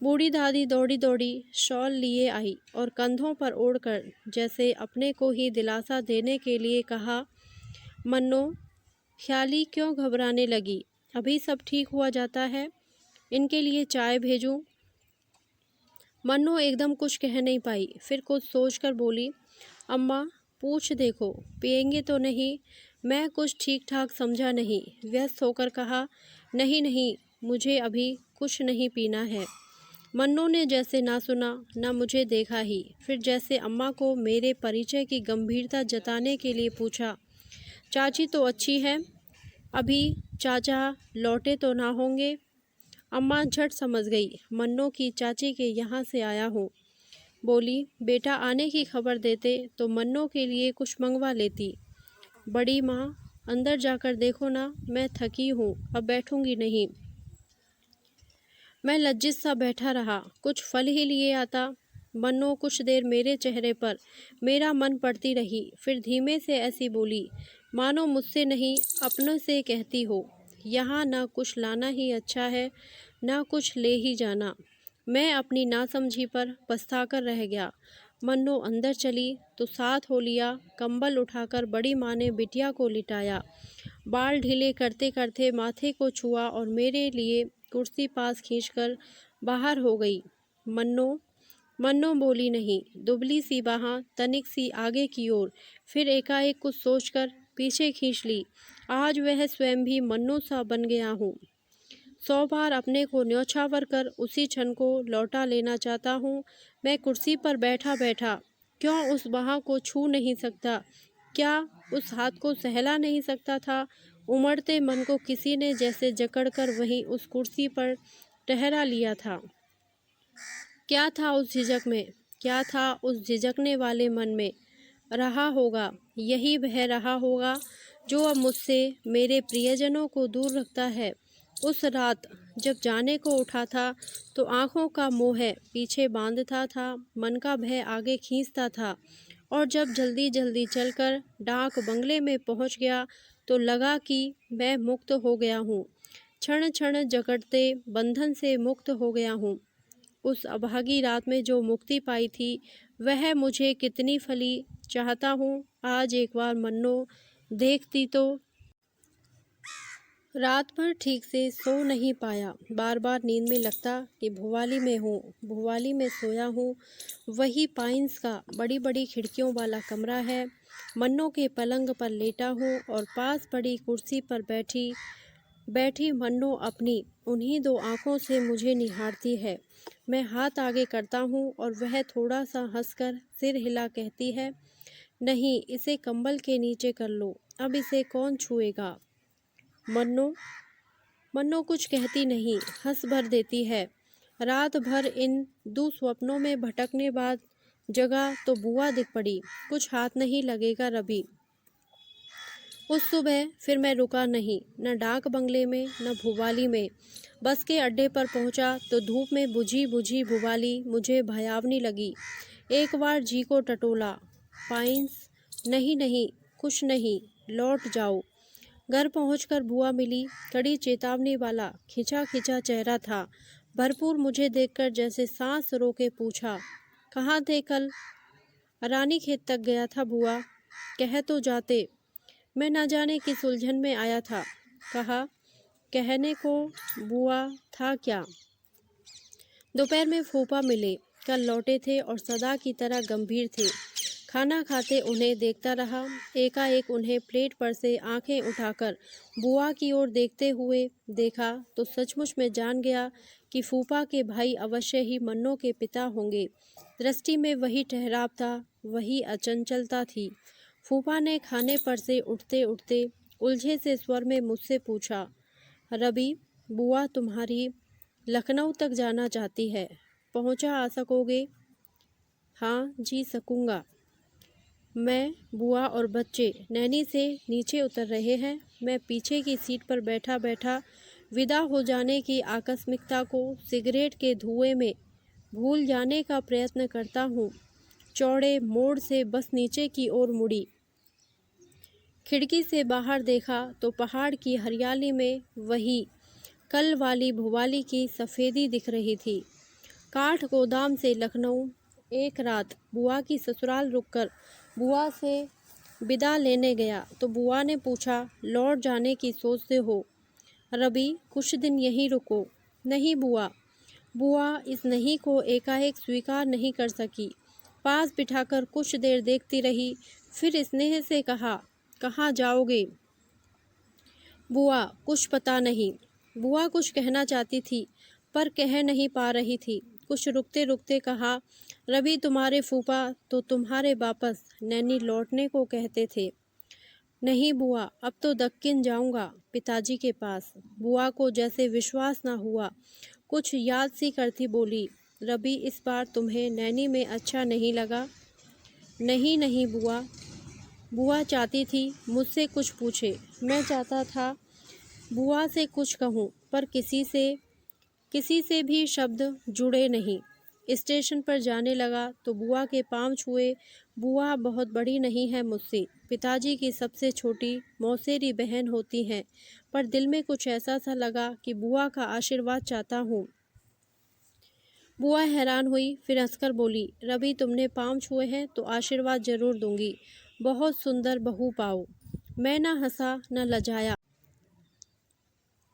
Speaker 1: बूढ़ी दादी दौड़ी दौड़ी शॉल लिए आई और कंधों पर ओढ़कर जैसे अपने को ही दिलासा देने के लिए कहा, मन्नो, ख्याली क्यों घबराने लगी? अभी सब ठीक हुआ जाता है। इनके लिए चाय भेजूं? मन्नो एकदम कुछ कह नहीं पाई, फिर कुछ सोचकर बोली, अम्मा, पूछ देखो, पिएंगे तो नहीं? मैं कुछ ठीक ठाक समझा नहीं, व्यस्त होकर कहा, नहीं नहीं, मुझे अभी कुछ नहीं पीना है। मन्नो ने जैसे ना सुना ना मुझे देखा ही, फिर जैसे अम्मा को मेरे परिचय की गंभीरता जताने के लिए पूछा, चाची तो अच्छी है, अभी चाचा लौटे तो ना होंगे? अम्मा झट समझ गई, मन्नो की चाची के यहाँ से आया हूँ। बोली, बेटा आने की खबर देते तो मन्नो के लिए कुछ मंगवा लेती। बड़ी माँ, अंदर जाकर देखो ना, मैं थकी हूँ, अब बैठूंगी नहीं। मैं लज्जित सा बैठा रहा, कुछ फल ही लिए आता। मन्नो कुछ देर मेरे चेहरे पर मेरा मन पड़ती रही, फिर धीमे से ऐसी बोली, मानो मुझसे नहीं अपनों से कहती हो, यहाँ ना कुछ लाना ही अच्छा है, ना कुछ ले ही जाना। मैं अपनी नासमझी पर पछताकर रह गया। मन्नो अंदर चली तो साथ हो लिया। कंबल उठाकर बड़ी माँ ने बिटिया को लिटाया, बाल ढीले करते करते माथे को छुआ और मेरे लिए कुर्सी पास खींचकर बाहर हो गई। मन्नो बोली नहीं। दुबली सी बाहाँ तनिक सी आगे की ओर, फिर एकाएक कुछ सोचकर पीछे खींच ली। आज वह स्वयं भी मन्नू सा बन गया हूँ। 100 बार अपने को न्यौछावर कर उसी क्षण को लौटा लेना चाहता हूँ। मैं कुर्सी पर बैठा बैठा क्यों उस वहाँ को छू नहीं सकता? क्या उस हाथ को सहला नहीं सकता था? उमड़ते मन को किसी ने जैसे जकड़कर वहीं उस कुर्सी पर ठहरा लिया था। क्या था उस झिझक में? क्या था उस झिझकने वाले मन में? रहा होगा, यही वह रहा होगा जो अब मुझसे, मेरे प्रियजनों को दूर रखता है। उस रात जब जाने को उठा था तो आँखों का मोह पीछे बांधता था, मन का भय आगे खींचता था, और जब जल्दी जल्दी चलकर डाक बंगले में पहुंच गया तो लगा कि मैं मुक्त हो गया हूँ, क्षण क्षण जकड़ते बंधन से मुक्त हो गया हूँ। उस अभागी रात में जो मुक्ति पाई थी वह मुझे कितनी फली। चाहता हूँ आज एक बार मन्नो देखती तो। रात भर ठीक से सो नहीं पाया। बार बार नींद में लगता कि भुवाली में हूँ, भुवाली में सोया हूँ। वही पाइन्स का बड़ी बड़ी खिड़कियों वाला कमरा है। मन्नो के पलंग पर लेटा हूँ और पास पड़ी कुर्सी पर बैठी बैठी मन्नो अपनी उन्हीं दो आँखों से मुझे निहारती है। मैं हाथ आगे करता हूँ और वह थोड़ा सा हंसकर सिर हिला कहती है, नहीं, इसे कंबल के नीचे कर लो, अब इसे कौन छुएगा। मन्नो मन्नो कुछ कहती नहीं, हंस भर देती है। रात भर इन दुस्वप्नों में भटकने बाद जगा तो बुआ दिख पड़ी। कुछ हाथ नहीं लगेगा रवि। उस सुबह फिर मैं रुका नहीं, न डाक बंगले में न भुवाली में। बस के अड्डे पर पहुंचा तो धूप में बुझी बुझी भुवाली मुझे भयावनी लगी। एक बार जी को टटोला, पाइन्स, नहीं नहीं, कुछ नहीं, लौट जाओ। घर पहुंचकर बुआ मिली। कड़ी चेतावनी वाला खिंचा खिंचा चेहरा था। भरपूर मुझे देखकर जैसे सांस रोके पूछा, कहाँ थे कल? रानी खेत तक गया था बुआ। कह तो जाते, मैं न जाने किस उलझन में आया था। कहा, कहने को बुआ था क्या? दोपहर में फूफा मिले, कल लौटे थे और सदा की तरह गंभीर थे। खाना खाते उन्हें देखता रहा। एकाएक उन्हें प्लेट पर से आंखें उठाकर बुआ की ओर देखते हुए देखा तो सचमुच में जान गया कि फूफा के भाई अवश्य ही मन्नो के पिता होंगे। दृष्टि में वही ठहराव था, वही अचंचलता थी। फूफा ने खाने पर से उठते उठते उलझे से स्वर में मुझसे पूछा, रवि, बुआ तुम्हारी लखनऊ तक जाना चाहती है, पहुंचा आ सकोगे? हाँ जी, सकूँगा। मैं, बुआ और बच्चे नैनी से नीचे उतर रहे हैं। मैं पीछे की सीट पर बैठा बैठा विदा हो जाने की आकस्मिकता को सिगरेट के धुएं में भूल जाने का प्रयत्न करता हूँ। चौड़े मोड़ से बस नीचे की ओर मुड़ी। खिड़की से बाहर देखा तो पहाड़ की हरियाली में वही कल वाली भुवाली की सफ़ेदी दिख रही थी। काठ गोदाम से लखनऊ एक रात बुआ की ससुराल रुककर बुआ से विदा लेने गया तो बुआ ने पूछा, लौट जाने की सोचते हो? रवि, कुछ दिन यहीं रुको। नहीं बुआ। बुआ इस नहीं को एकाएक स्वीकार नहीं कर सकी। पास बिठाकर कुछ देर देखती रही, फिर स्नेह से कहा, कहाँ जाओगे? बुआ, कुछ पता नहीं। बुआ कुछ कहना चाहती थी पर कह नहीं पा रही थी। कुछ रुकते रुकते कहा, रवि, तुम्हारे फूफा तो तुम्हारे वापस नैनी लौटने को कहते थे। नहीं बुआ, अब तो दक्कन जाऊंगा, पिताजी के पास। बुआ को जैसे विश्वास ना हुआ। कुछ याद सी करती बोली, रवि, इस बार तुम्हें नैनी में अच्छा नहीं लगा? नहीं नहीं बुआ। बुआ चाहती थी मुझसे कुछ पूछे। मैं चाहता था बुआ से कुछ कहूँ पर किसी से भी शब्द जुड़े नहीं। स्टेशन पर जाने लगा तो बुआ के पांव छुए। बुआ बहुत बड़ी नहीं है मुझसे, पिताजी की सबसे छोटी मौसेरी बहन होती हैं, पर दिल में कुछ ऐसा सा लगा कि बुआ का आशीर्वाद चाहता हूँ। बुआ हैरान हुई, फिर हंसकर बोली, रवि, तुमने पांव छुए हैं तो आशीर्वाद जरूर दूंगी, बहुत सुंदर बहू पाओ। मैं न हंसा न लजाया।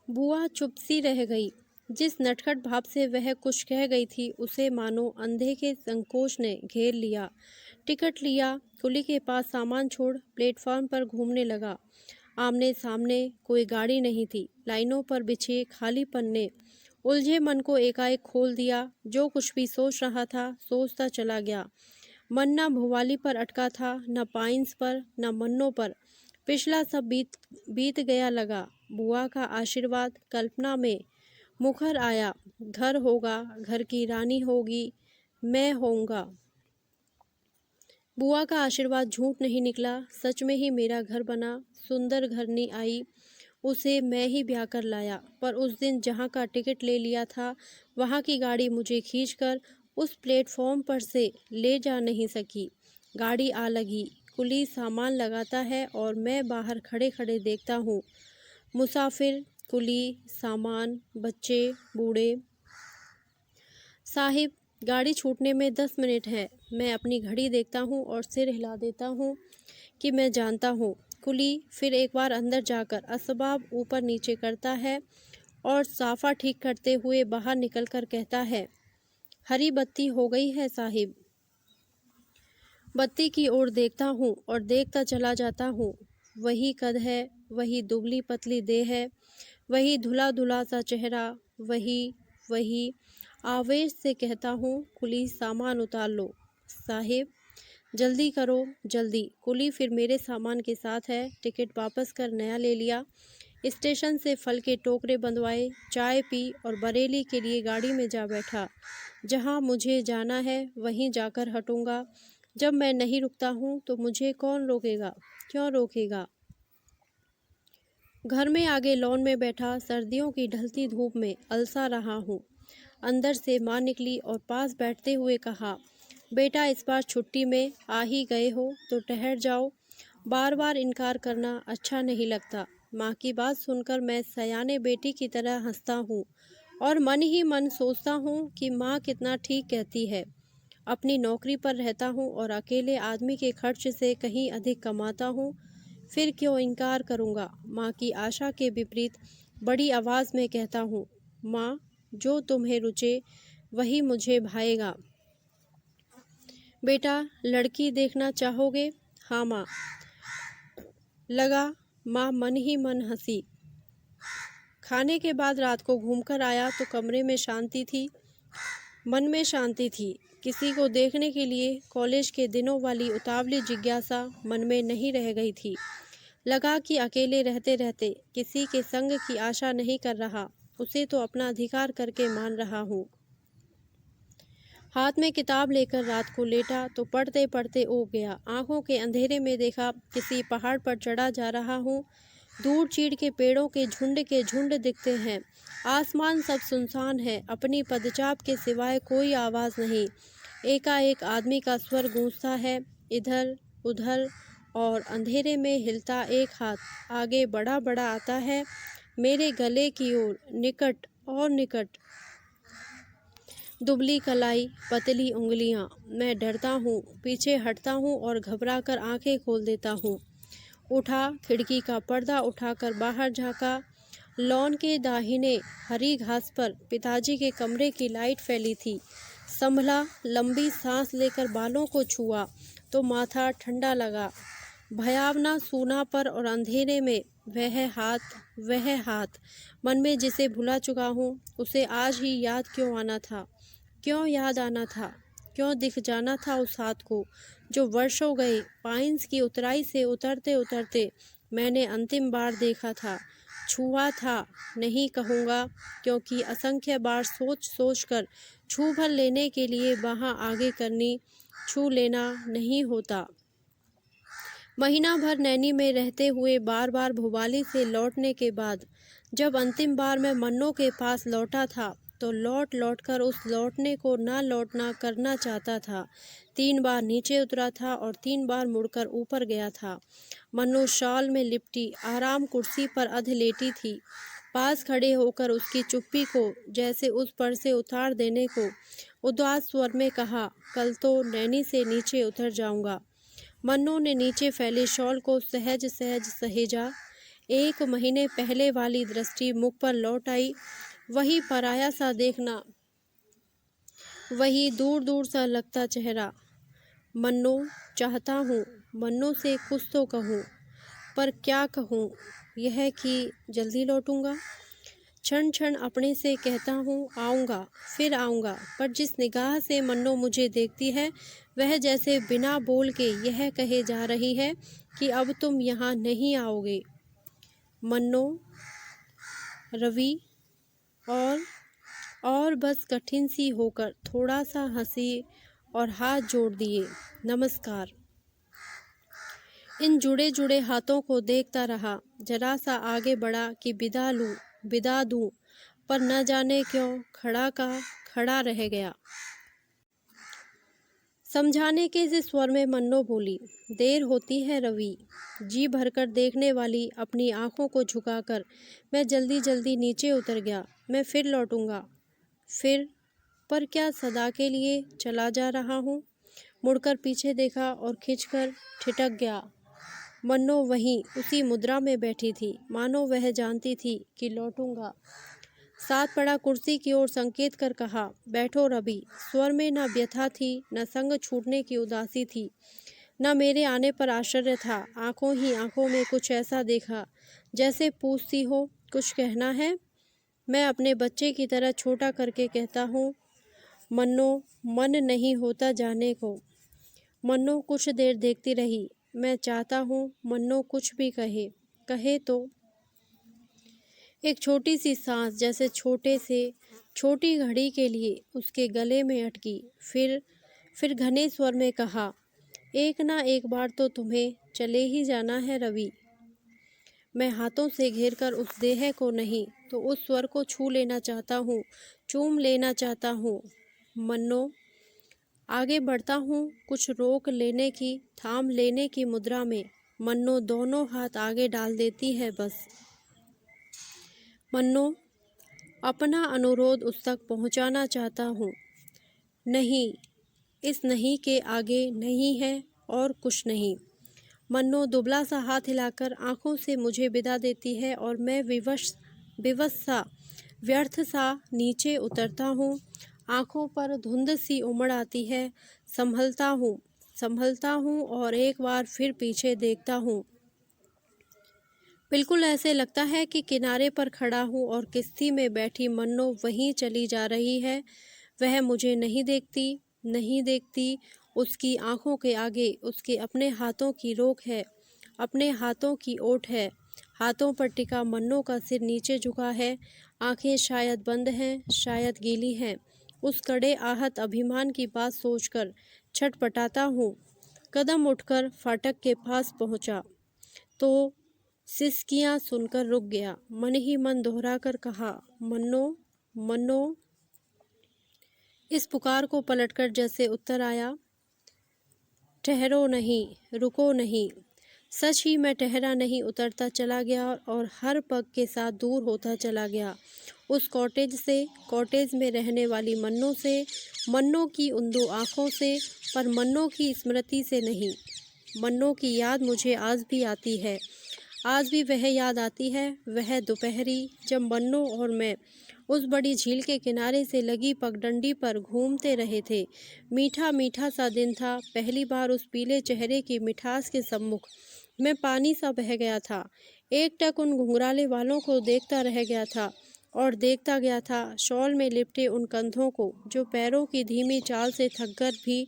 Speaker 1: बुआ चुप सी रह गई। जिस नटखट भाव से वह कुछ कह गई थी उसे मानो अंधे के संकोच ने घेर लिया। टिकट लिया, कुली के पास सामान छोड़ प्लेटफॉर्म पर घूमने लगा। आमने सामने कोई गाड़ी नहीं थी। लाइनों पर बिछे खालीपन ने उलझे मन को एकाएक खोल दिया। जो कुछ भी सोच रहा था सोचता चला गया। मन न भुवाली पर अटका था, न पाइन्स पर, न मन्नों पर। पिछला सब बीत गया लगा। बुआ का आशीर्वाद कल्पना में मुखर आया। घर होगा, घर की रानी होगी, मैं होऊंगा। बुआ का आशीर्वाद झूठ नहीं निकला, सच में ही मेरा घर बना। सुंदर घरनी आई, उसे मैं ही ब्याह कर लाया। पर उस दिन जहाँ का टिकट ले लिया था, वहाँ की गाड़ी मुझे खींचकर उस प्लेटफॉर्म पर से ले जा नहीं सकी। गाड़ी आ लगी, कुली सामान लगाता है और मैं बाहर खड़े खड़े देखता हूँ। मुसाफिर, कुली, सामान, बच्चे, बूढ़े। साहिब, गाड़ी छूटने में 10 मिनट है। मैं अपनी घड़ी देखता हूँ और सिर हिला देता हूँ कि मैं जानता हूँ। कुली फिर एक बार अंदर जाकर असबाब ऊपर नीचे करता है और साफा ठीक करते हुए बाहर निकलकर कहता है, हरी बत्ती हो गई है साहिब। बत्ती की ओर देखता हूँ और देखता चला जाता हूँ। वही कद है, वही दुबली पतली देह है, वही धुला धुला सा चेहरा, वही आवेश से कहता हूँ, कुली सामान उतार लो। साहिब, जल्दी करो, जल्दी। कुली फिर मेरे सामान के साथ है। टिकट वापस कर नया ले लिया। स्टेशन से फल के टोकरे बंधवाए, चाय पी और बरेली के लिए गाड़ी में जा बैठा। जहाँ मुझे जाना है वहीं जाकर हटूंगा। जब मैं नहीं रुकता हूँ तो मुझे कौन रोकेगा, क्यों रोकेगा। घर में आगे लॉन में बैठा सर्दियों की ढलती धूप में अलसा रहा हूँ। अंदर से माँ निकली और पास बैठते हुए कहा, बेटा इस बार छुट्टी में आ ही गए हो तो ठहर जाओ। बार बार इनकार करना अच्छा नहीं लगता। माँ की बात सुनकर मैं सयाने बेटी की तरह हंसता हूँ और मन ही मन सोचता हूँ कि माँ कितना ठीक कहती है। अपनी नौकरी पर रहता हूँ और अकेले आदमी के खर्च से कहीं अधिक कमाता हूँ, फिर क्यों इनकार करूँगा। माँ की आशा के विपरीत बड़ी आवाज़ में कहता हूँ, माँ जो तुम्हें रुचे वही मुझे भाएगा। बेटा लड़की देखना चाहोगे? हाँ माँ। लगा। माँ मन ही मन हंसी। खाने के बाद रात को घूमकर आया तो कमरे में शांति थी, मन में शांति थी। किसी को देखने के लिए कॉलेज के दिनों वाली उतावली जिज्ञासा मन में नहीं रह गई थी। लगा कि अकेले रहते रहते किसी के संग की आशा नहीं कर रहा, उसे तो अपना अधिकार करके मान रहा हूँ। हाथ में किताब लेकर रात को लेटा तो पढ़ते पढ़ते ऊब गया। आंखों के अंधेरे में देखा किसी पहाड़ पर चढ़ा जा रहा हूँ। दूर चीड़ के पेड़ों के झुंड दिखते हैं। आसमान सब सुनसान है, अपनी पदचाप के सिवाय कोई आवाज़ नहीं। एकाएक आदमी का स्वर गूंजता है, इधर उधर, और अंधेरे में हिलता एक हाथ आगे बढ़ा बढ़ा आता है मेरे गले की ओर, निकट और निकट। दुबली कलाई, पतली उंगलियां। मैं डरता हूँ, पीछे हटता हूँ और घबरा कर आंखें खोल देता हूँ। उठा, खिड़की का पर्दा उठाकर बाहर झांका। लॉन के दाहिने हरी घास पर पिताजी के कमरे की लाइट फैली थी। संभला, लंबी सांस लेकर बालों को छुआ तो माथा ठंडा लगा। भयावना सूना पर और अंधेरे में वह हाथ मन में जिसे भुला चुका हूँ, उसे आज ही याद क्यों आना था, क्यों याद आना था, क्यों दिख जाना था उस हाथ को जो वर्षों गए पाइन्स की उतराई से उतरते उतरते मैंने अंतिम बार देखा था, छुआ था। नहीं कहूँगा क्योंकि असंख्य बार सोच सोच कर छू भर लेने के लिए वहाँ आगे करनी, छू लेना नहीं होता। महीना भर नैनी में रहते हुए बार बार भोपाली से लौटने के बाद जब अंतिम बार मैं मन्नों के पास लौटा था तो लौट लौट कर उस लौटने को ना लौटना करना चाहता था। 3 बार नीचे उतरा था और 3 बार मुड़कर ऊपर गया था। मन्नू शॉल में लिपटी आराम कुर्सी पर अध लेटी थी। पास खड़े होकर उसकी चुप्पी को जैसे उस पर से उतार देने को उदास स्वर में कहा, कल तो नैनी से नीचे उतर जाऊंगा। मन्नू ने नीचे फैले शॉल को सहज सहज सहेजा। 1 महीने पहले वाली दृष्टि मुख पर लौट आई। वही पराया सा देखना, वही दूर दूर सा लगता चेहरा। मन्नू चाहता हूँ, मन्नू से कुछ तो कहूँ, पर क्या कहूँ यह कि जल्दी लौटूंगा। क्षण क्षण अपने से कहता हूँ आऊँगा, फिर आऊँगा, पर जिस निगाह से मन्नो मुझे देखती है वह जैसे बिना बोल के यह कहे जा रही है कि अब तुम यहाँ नहीं आओगे। मन्नो, रवि और बस कठिन सी होकर थोड़ा सा हंसी और हाथ जोड़ दिए। नमस्कार। इन जुड़े जुड़े हाथों को देखता रहा। जरा सा आगे बढ़ा कि विदा दूं, पर न जाने क्यों खड़ा का खड़ा रह गया। समझाने के इस स्वर में मन्नो बोली, देर होती है रवि। जी भरकर देखने वाली अपनी आंखों को झुकाकर मैं जल्दी जल्दी नीचे उतर गया। मैं फिर लौटूंगा। फिर पर क्या सदा के लिए चला जा रहा हूँ? मुड़कर पीछे देखा और खिंचकर ठिठक गया। मन्नो वहीं उसी मुद्रा में बैठी थी, मानो वह जानती थी कि लौटूंगा। साथ पड़ा कुर्सी की ओर संकेत कर कहा, बैठो रवि। स्वर में न व्यथा थी, न संग छूटने की उदासी थी, न मेरे आने पर आश्चर्य था। आंखों ही आंखों में कुछ ऐसा देखा जैसे पूछती हो, कुछ कहना है? मैं अपने बच्चे की तरह छोटा करके कहता हूँ, मन्नो, मन नहीं होता जाने को। मन्नो कुछ देर देखती रही। मैं चाहता हूँ मन्नो कुछ भी कहे तो। एक छोटी सी सांस जैसे छोटी घड़ी के लिए उसके गले में अटकी। फिर घने स्वर में कहा, एक ना एक बार तो तुम्हें चले ही जाना है रवि। मैं हाथों से घेरकर उस देह को नहीं तो उस स्वर को छू लेना चाहता हूँ, चूम लेना चाहता हूँ। मन्नो, आगे बढ़ता हूँ कुछ रोक लेने की, थाम लेने की मुद्रा में। मन्नो दोनों हाथ आगे डाल देती है बस। मन्नो, अपना अनुरोध उस तक पहुँचाना चाहता हूँ। नहीं, इस नहीं के आगे नहीं है और कुछ नहीं। मन्नो दुबला सा हाथ हिलाकर आंखों से मुझे विदा देती है और मैं विवश सा व्यर्थ सा नीचे उतरता हूँ। आंखों पर धुंध सी उमड़ आती है। संभलता हूँ और एक बार फिर पीछे देखता हूँ। बिल्कुल ऐसे लगता है कि किनारे पर खड़ा हूँ और किश्ती में बैठी मन्नो वहीं चली जा रही है। वह मुझे नहीं देखती। उसकी आंखों के आगे उसके अपने हाथों की रोक है, अपने हाथों की ओट है। हाथों पर टिका मन्नो का सिर नीचे झुका है। आंखें शायद बंद हैं, शायद गीली हैं। उस कड़े आहत अभिमान की बात सोचकर छटपटाता हूँ। कदम उठकर फाटक के पास पहुँचा तो सिसकियाँ सुनकर रुक गया। मन ही मन दोहराकर कहा, मन्नो। इस पुकार को पलटकर जैसे उत्तर आया, ठहरो नहीं, रुको नहीं। सच ही मैं ठहरा नहीं, उतरता चला गया और हर पग के साथ दूर होता चला गया। उस कॉटेज में रहने वाली मन्नो से, मन्नो की उन दो आँखों से, पर मन्नो की स्मृति से नहीं। मन्नो की याद मुझे आज भी आती है। आज भी वह याद आती है, वह दोपहरी जब मन्नो और मैं उस बड़ी झील के किनारे से लगी पगडंडी पर घूमते रहे थे। मीठा मीठा सा दिन था। पहली बार उस पीले चेहरे की मिठास के सम्मुख मैं पानी सा बह गया था। एकटक उन घुंघराले वालों को देखता रह गया था और देखता गया था शॉल में लिपटे उन कंधों को जो पैरों की धीमी चाल से थककर भी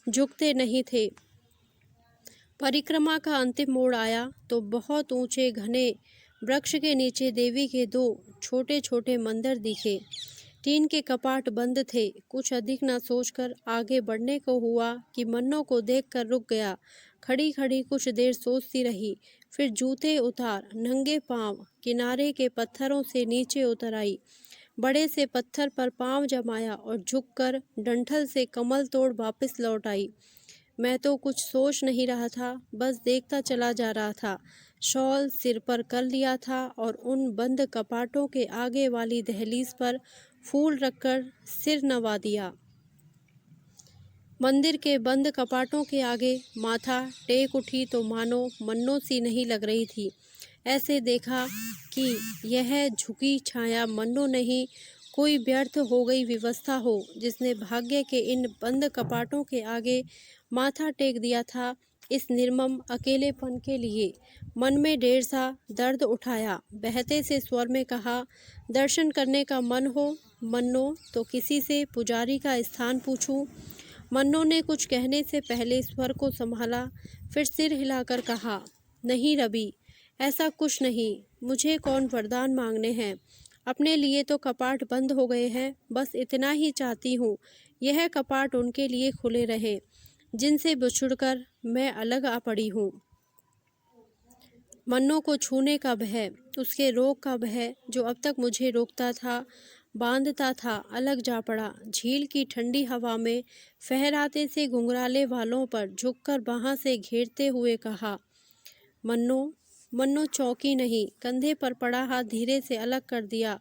Speaker 1: झुकते नहीं थे। परिक्रमा का अंतिम मोड़ आया तो बहुत ऊंचे घने वृक्ष के नीचे देवी के दो छोटे छोटे मंदिर दिखे। टीन के कपाट बंद थे। कुछ अधिक न सोचकर आगे बढ़ने को हुआ कि मन्नो को देखकर रुक गया। खड़ी खड़ी कुछ देर सोचती रही, फिर जूते उतार नंगे पांव किनारे के पत्थरों से नीचे उतर आई। बड़े से पत्थर पर पांव जमाया और झुककर डंठल से कमल तोड़ वापस लौट आई। मैं तो कुछ सोच नहीं रहा था, बस देखता चला जा रहा था। शॉल सिर पर कर लिया था और उन बंद कपाटों के आगे वाली दहलीज पर फूल रखकर सिर नवा दिया। मंदिर के बंद कपाटों के आगे माथा टेक उठी तो मानो मन्नो सी नहीं लग रही थी। ऐसे देखा कि यह झुकी छाया मन्नो नहीं, कोई व्यर्थ हो गई व्यवस्था हो जिसने भाग्य के इन बंद कपाटों के आगे माथा टेक दिया था इस निर्मम अकेलेपन के लिए मन में ढेर सा दर्द उठाया। बहते से स्वर में कहा, दर्शन करने का मन हो मन्नो तो किसी से पुजारी का स्थान पूछूं। मन्नो ने कुछ कहने से पहले स्वर को संभाला, फिर सिर हिलाकर कहा, नहीं रवि, ऐसा कुछ नहीं। मुझे कौन वरदान मांगने हैं। अपने लिए तो कपाट बंद हो गए हैं। बस इतना ही चाहती हूँ, यह कपाट उनके लिए खुले रहे जिनसे बिछुड़कर मैं अलग आ पड़ी हूँ। मन्नो को छूने का भय, उसके रोग का भय जो अब तक मुझे रोकता था, बांधता था, अलग जा पड़ा। झील की ठंडी हवा में फहराते से घुंघराले वालों पर झुककर बाहां से घेरते हुए कहा, मन्नो। मन्नो चौंकी नहीं, कंधे पर पड़ा हाथ धीरे से अलग कर दिया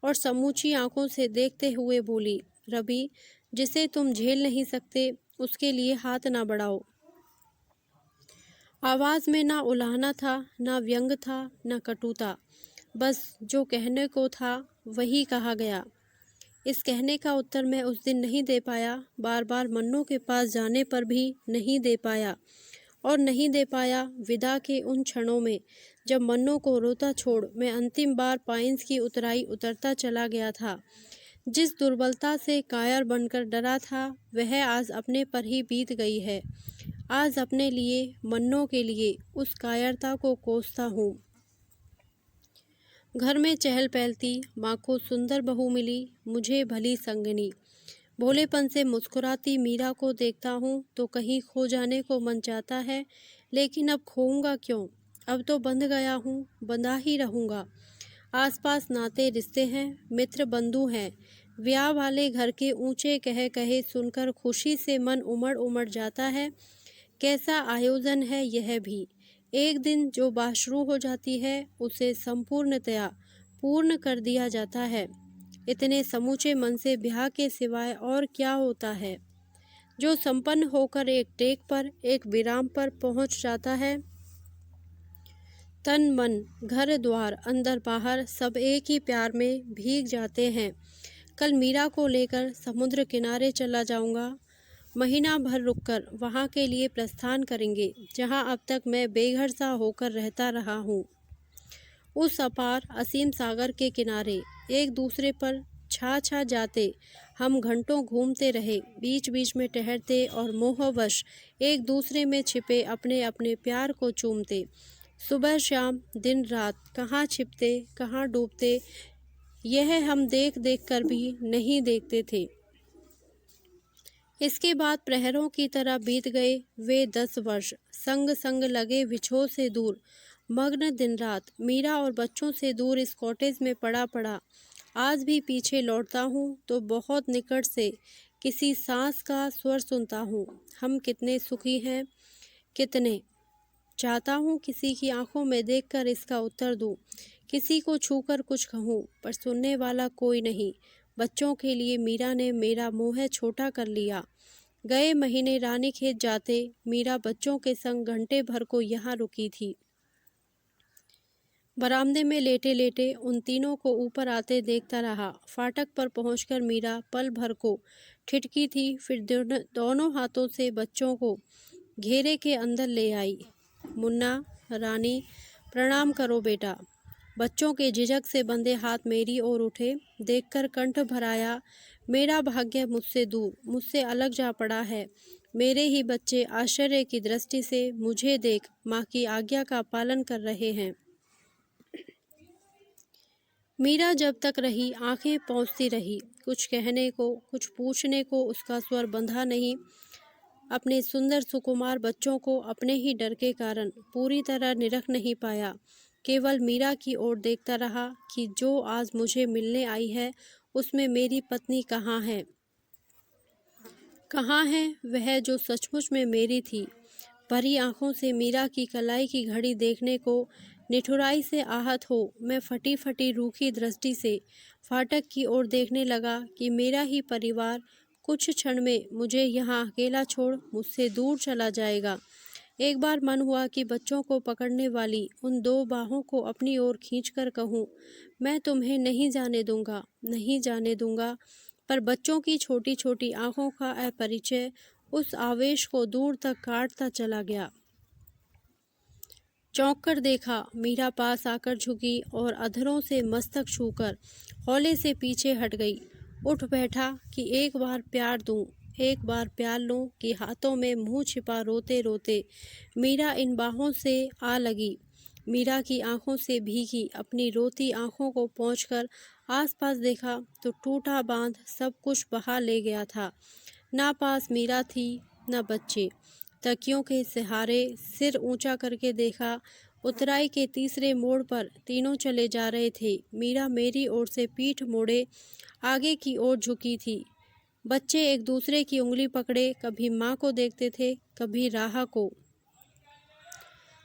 Speaker 1: और समूची आंखों से देखते हुए बोली, रवि, जिसे तुम झेल नहीं सकते उसके लिए हाथ ना बढ़ाओ। आवाज़ में ना उलाहना था, ना व्यंग था, ना कटुता। बस जो कहने को था वही कहा गया। इस कहने का उत्तर मैं उस दिन नहीं दे पाया, बार बार मन्नो के पास जाने पर भी नहीं दे पाया, और नहीं दे पाया विदा के उन क्षणों में जब मन्नो को रोता छोड़ मैं अंतिम बार पाइंस की उतराई उतरता चला गया था। जिस दुर्बलता से कायर बनकर डरा था वह आज अपने पर ही बीत गई है। आज अपने लिए, मन्नो के लिए उस कायरता को कोसता हूँ। घर में चहल पहलती, माँ को सुंदर बहू मिली, मुझे भली संगनी। भोलेपन से मुस्कुराती मीरा को देखता हूँ तो कहीं खो जाने को मन चाहता है, लेकिन अब खोऊंगा क्यों। अब तो बंध गया हूँ, बंधा ही रहूँगा। आसपास नाते रिश्ते हैं, मित्र बंधु हैं। ब्याह वाले घर के ऊंचे कहे कहे सुनकर खुशी से मन उमड़ उमड़ जाता है। कैसा आयोजन है यह भी। एक दिन जो बात शुरू हो जाती है उसे संपूर्णतया पूर्ण कर दिया जाता है। इतने समूचे मन से ब्याह के सिवाय और क्या होता है, जो संपन्न होकर एक टेक पर, एक विराम पर पहुंच जाता है। तन मन, घर द्वार, अंदर बाहर सब एक ही प्यार में भीग जाते हैं। कल मीरा को लेकर समुद्र किनारे चला जाऊंगा। महीना भर रुककर वहाँ के लिए प्रस्थान करेंगे जहाँ अब तक मैं बेघर सा होकर रहता रहा हूँ। उस अपार असीम सागर के किनारे एक दूसरे पर छा छा जाते हम घंटों घूमते रहे, बीच बीच में ठहरते और मोहवश एक दूसरे में छिपे अपने अपने प्यार को चूमते। सुबह शाम, दिन रात, कहाँ छिपते कहाँ डूबते यह हम देख देख कर भी नहीं देखते थे। इसके बाद प्रहरों की तरह बीत गए वे 10 वर्ष, संग संग लगे विछोह से दूर, मग्न दिन रात, मीरा और बच्चों से दूर इस कॉटेज में पड़ा पड़ा। आज भी पीछे लौटता हूँ तो बहुत निकट से किसी सांस का स्वर सुनता हूँ। हम कितने सुखी हैं, कितने। चाहता हूँ किसी की आंखों में देखकर इसका उत्तर दूँ, किसी को छूकर कुछ कहूँ, पर सुनने वाला कोई नहीं। बच्चों के लिए मीरा ने मेरा मोह छोटा कर लिया। गए महीने रानीखेत जाते मीरा बच्चों के संग घंटे भर को यहाँ रुकी थी। बरामदे में लेटे लेटे उन तीनों को ऊपर आते देखता रहा। फाटक पर पहुंचकर मीरा पल भर को ठिठकी थी, फिर दोनों हाथों से बच्चों को घेरे के अंदर ले आई। मुन्ना, रानी, प्रणाम करो बेटा। बच्चों के झिझक से बंधे हाथ मेरी ओर उठे, देखकर कंठ भराया। मेरा भाग्य मुझसे दूर, मुझसे अलग जा पड़ा है। मेरे ही बच्चे आश्चर्य की दृष्टि से मुझे देख माँ की आज्ञा का पालन कर रहे हैं। मीरा जब तक रही आंखें पहुँचती रही, कुछ कहने को, कुछ पूछने को उसका स्वर बंधा नहीं। अपने सुंदर सुकुमार बच्चों को अपने ही डर के कारण पूरी तरह निरख नहीं पाया। केवल मीरा की ओर देखता रहा कि जो आज मुझे मिलने आई है उसमें मेरी पत्नी कहाँ है। कहाँ है वह जो सचमुच में मेरी थी। भरी आंखों से मीरा की कलाई की घड़ी देखने को निठुराई से आहत हो मैं फटी फटी रूखी दृष्टि से फाटक की ओर देखने लगा कि मेरा ही परिवार कुछ क्षण में मुझे यहाँ अकेला छोड़ मुझसे दूर चला जाएगा। एक बार मन हुआ कि बच्चों को पकड़ने वाली उन 2 बाहों को अपनी ओर खींचकर कहूँ, मैं तुम्हें नहीं जाने दूंगा, नहीं जाने दूंगा। पर बच्चों की छोटी छोटी आंखों का अपरिचय उस आवेश को दूर तक काटता चला गया। चौंक कर देखा, मीरा पास आकर झुकी और अधरों से मस्तक छूकर हौले से पीछे हट गई। उठ बैठा कि एक बार प्यार दूं, एक बार प्यार लूं, कि हाथों में मुंह छिपा रोते रोते मीरा इन बाहों से आ लगी। मीरा की आंखों से भीगी अपनी रोती आंखों को पोंछकर आसपास देखा तो टूटा बांध सब कुछ बहा ले गया था। ना पास मीरा थी, ना बच्चे। तकियों के सहारे सिर ऊंचा करके देखा, उतराई के तीसरे मोड़ पर तीनों चले जा रहे थे। मीरा मेरी ओर से पीठ मोड़े आगे की ओर झुकी थी। बच्चे एक दूसरे की उंगली पकड़े कभी माँ को देखते थे, कभी राह को।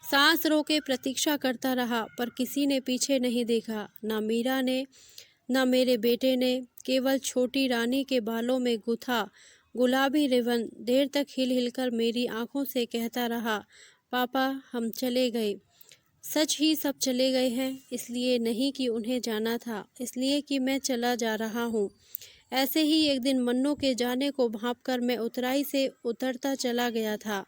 Speaker 1: सांस रोके प्रतीक्षा करता रहा, पर किसी ने पीछे नहीं देखा, ना मीरा ने, ना मेरे बेटे ने। केवल छोटी रानी के बालों में गुथा गुलाबी रिबन देर तक हिल हिलकर मेरी आंखों से कहता रहा, पापा हम चले गए। सच ही सब चले गए हैं, इसलिए नहीं कि उन्हें जाना था, इसलिए कि मैं चला जा रहा हूँ। ऐसे ही एक दिन मन्नू के जाने को भांपकर मैं उतराई से उतरता चला गया था।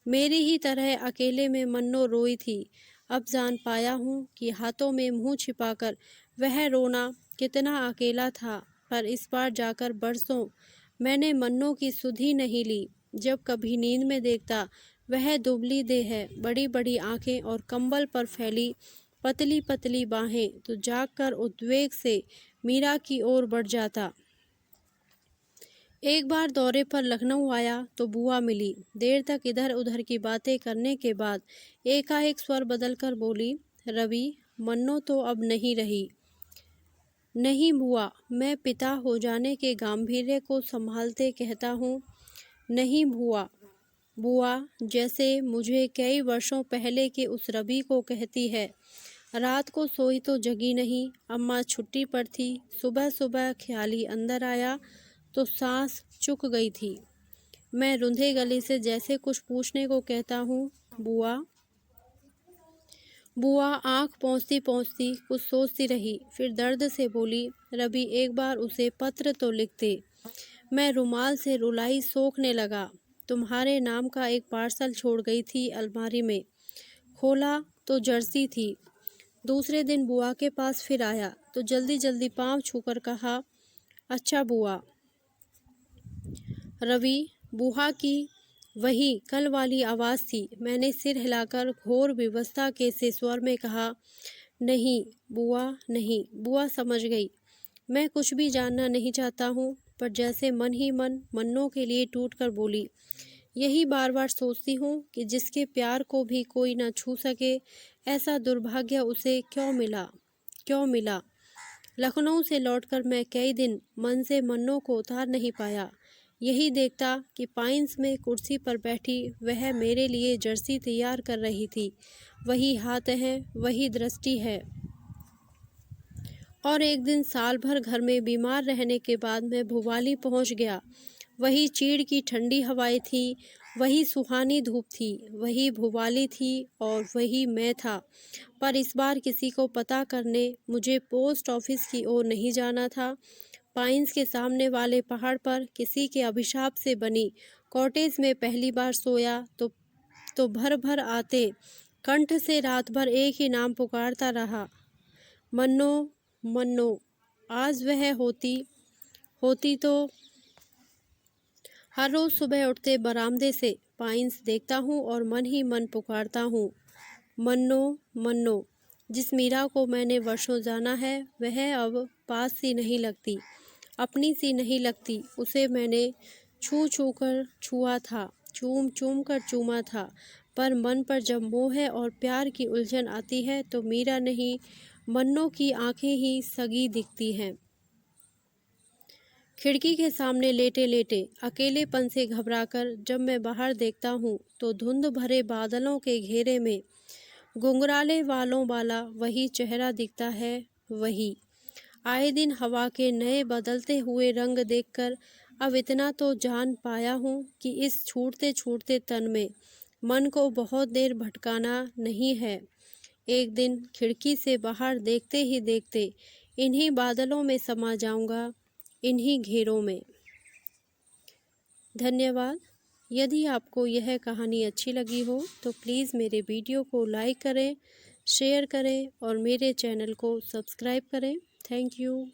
Speaker 1: मेरी ही तरह अकेले में मन्नो रोई थी। अब जान पाया हूँ कि हाथों में मुंह छिपाकर वह रोना कितना अकेला था। पर इस बार जाकर बरसों मैंने मन्नो की सुध ही नहीं ली। जब कभी नींद में देखता वह दुबली देह है, बड़ी बड़ी आंखें और कंबल पर फैली पतली पतली बाहें, तो जागकर उद्वेग से मीरा की ओर बढ़ जाता। एक बार दौरे पर लखनऊ आया तो बुआ मिली। देर तक इधर उधर की बातें करने के बाद एकाएक स्वर बदलकर बोली, रवि, मन्नो तो अब नहीं रही। नहीं बुआ, मैं पिता हो जाने के गांभीर्य को संभालते कहता हूँ। नहीं बुआ, बुआ जैसे मुझे कई वर्षों पहले के उस रवि को कहती है। रात को सोई तो जगी नहीं, अम्मा छुट्टी पर थी। सुबह सुबह ख्याली अंदर आया तो सांस चुक गई थी। मैं रुंधे गले से जैसे कुछ पूछने को कहता हूँ, बुआ। बुआ आंख पहुँचती पहुँचती कुछ सोचती रही, फिर दर्द से बोली, रवि एक बार उसे पत्र तो लिखते। मैं रुमाल से रुलाई सोखने लगा। तुम्हारे नाम का एक पार्सल छोड़ गई थी अलमारी में। खोला तो जर्सी थी। दूसरे दिन बुआ के पास फिर आया तो जल्दी जल्दी पाँव छूकर कहा, अच्छा बुआ। रवि, बुआ की वही कल वाली आवाज़ थी। मैंने सिर हिलाकर घोर विवशता के से स्वर में कहा, नहीं बुआ, नहीं। बुआ समझ गई। मैं कुछ भी जानना नहीं चाहता हूँ, पर जैसे मन ही मन मन्नों के लिए टूट कर बोली, यही बार बार सोचती हूँ कि जिसके प्यार को भी कोई ना छू सके, ऐसा दुर्भाग्य उसे क्यों मिला, क्यों मिला। लखनऊ से लौटकर मैं कई दिन मन से मन्नों को उतार नहीं पाया। यही देखता कि पाइन्स में कुर्सी पर बैठी वह मेरे लिए जर्सी तैयार कर रही थी। वही हाथ है, वही दृष्टि है। और एक दिन साल भर घर में बीमार रहने के बाद मैं भुवाली पहुंच गया। वही चीड़ की ठंडी हवाएं थी, वही सुहानी धूप थी, वही भुवाली थी और वही मैं था। पर इस बार किसी को पता करने मुझे पोस्ट ऑफिस की ओर नहीं जाना था। पाइन्स के सामने वाले पहाड़ पर किसी के अभिशाप से बनी कॉटेज में पहली बार सोया तो भर भर आते कंठ से रात भर एक ही नाम पुकारता रहा, मन्नो, मन्नो। आज वह होती तो हर रोज़ सुबह उठते बरामदे से पाइन्स देखता हूँ और मन ही मन पुकारता हूँ, मन्नो, मन्नो। जिस मीरा को मैंने वर्षों जाना है वह अब पास सी नहीं लगती, अपनी सी नहीं लगती। उसे मैंने छू छू कर छुआ था, चूम चूम कर चूमा था, पर मन पर जब मोह और प्यार की उलझन आती है तो मीरा नहीं, मन्नो की आंखें ही सगी दिखती हैं। खिड़की के सामने लेटे लेटे अकेलेपन से घबराकर जब मैं बाहर देखता हूँ तो धुंध भरे बादलों के घेरे में घुंघराले वालों वाला वही चेहरा दिखता है। वही आए दिन हवा के नए बदलते हुए रंग देखकर अब इतना तो जान पाया हूँ कि इस छूटते छूटते तन में मन को बहुत देर भटकाना नहीं है। एक दिन खिड़की से बाहर देखते ही देखते इन्हीं बादलों में समा जाऊंगा, इन्हीं घेरों में। धन्यवाद। यदि आपको यह कहानी अच्छी लगी हो तो प्लीज़ मेरे वीडियो को लाइक करें, शेयर करें और मेरे चैनल को सब्सक्राइब करें। Thank you.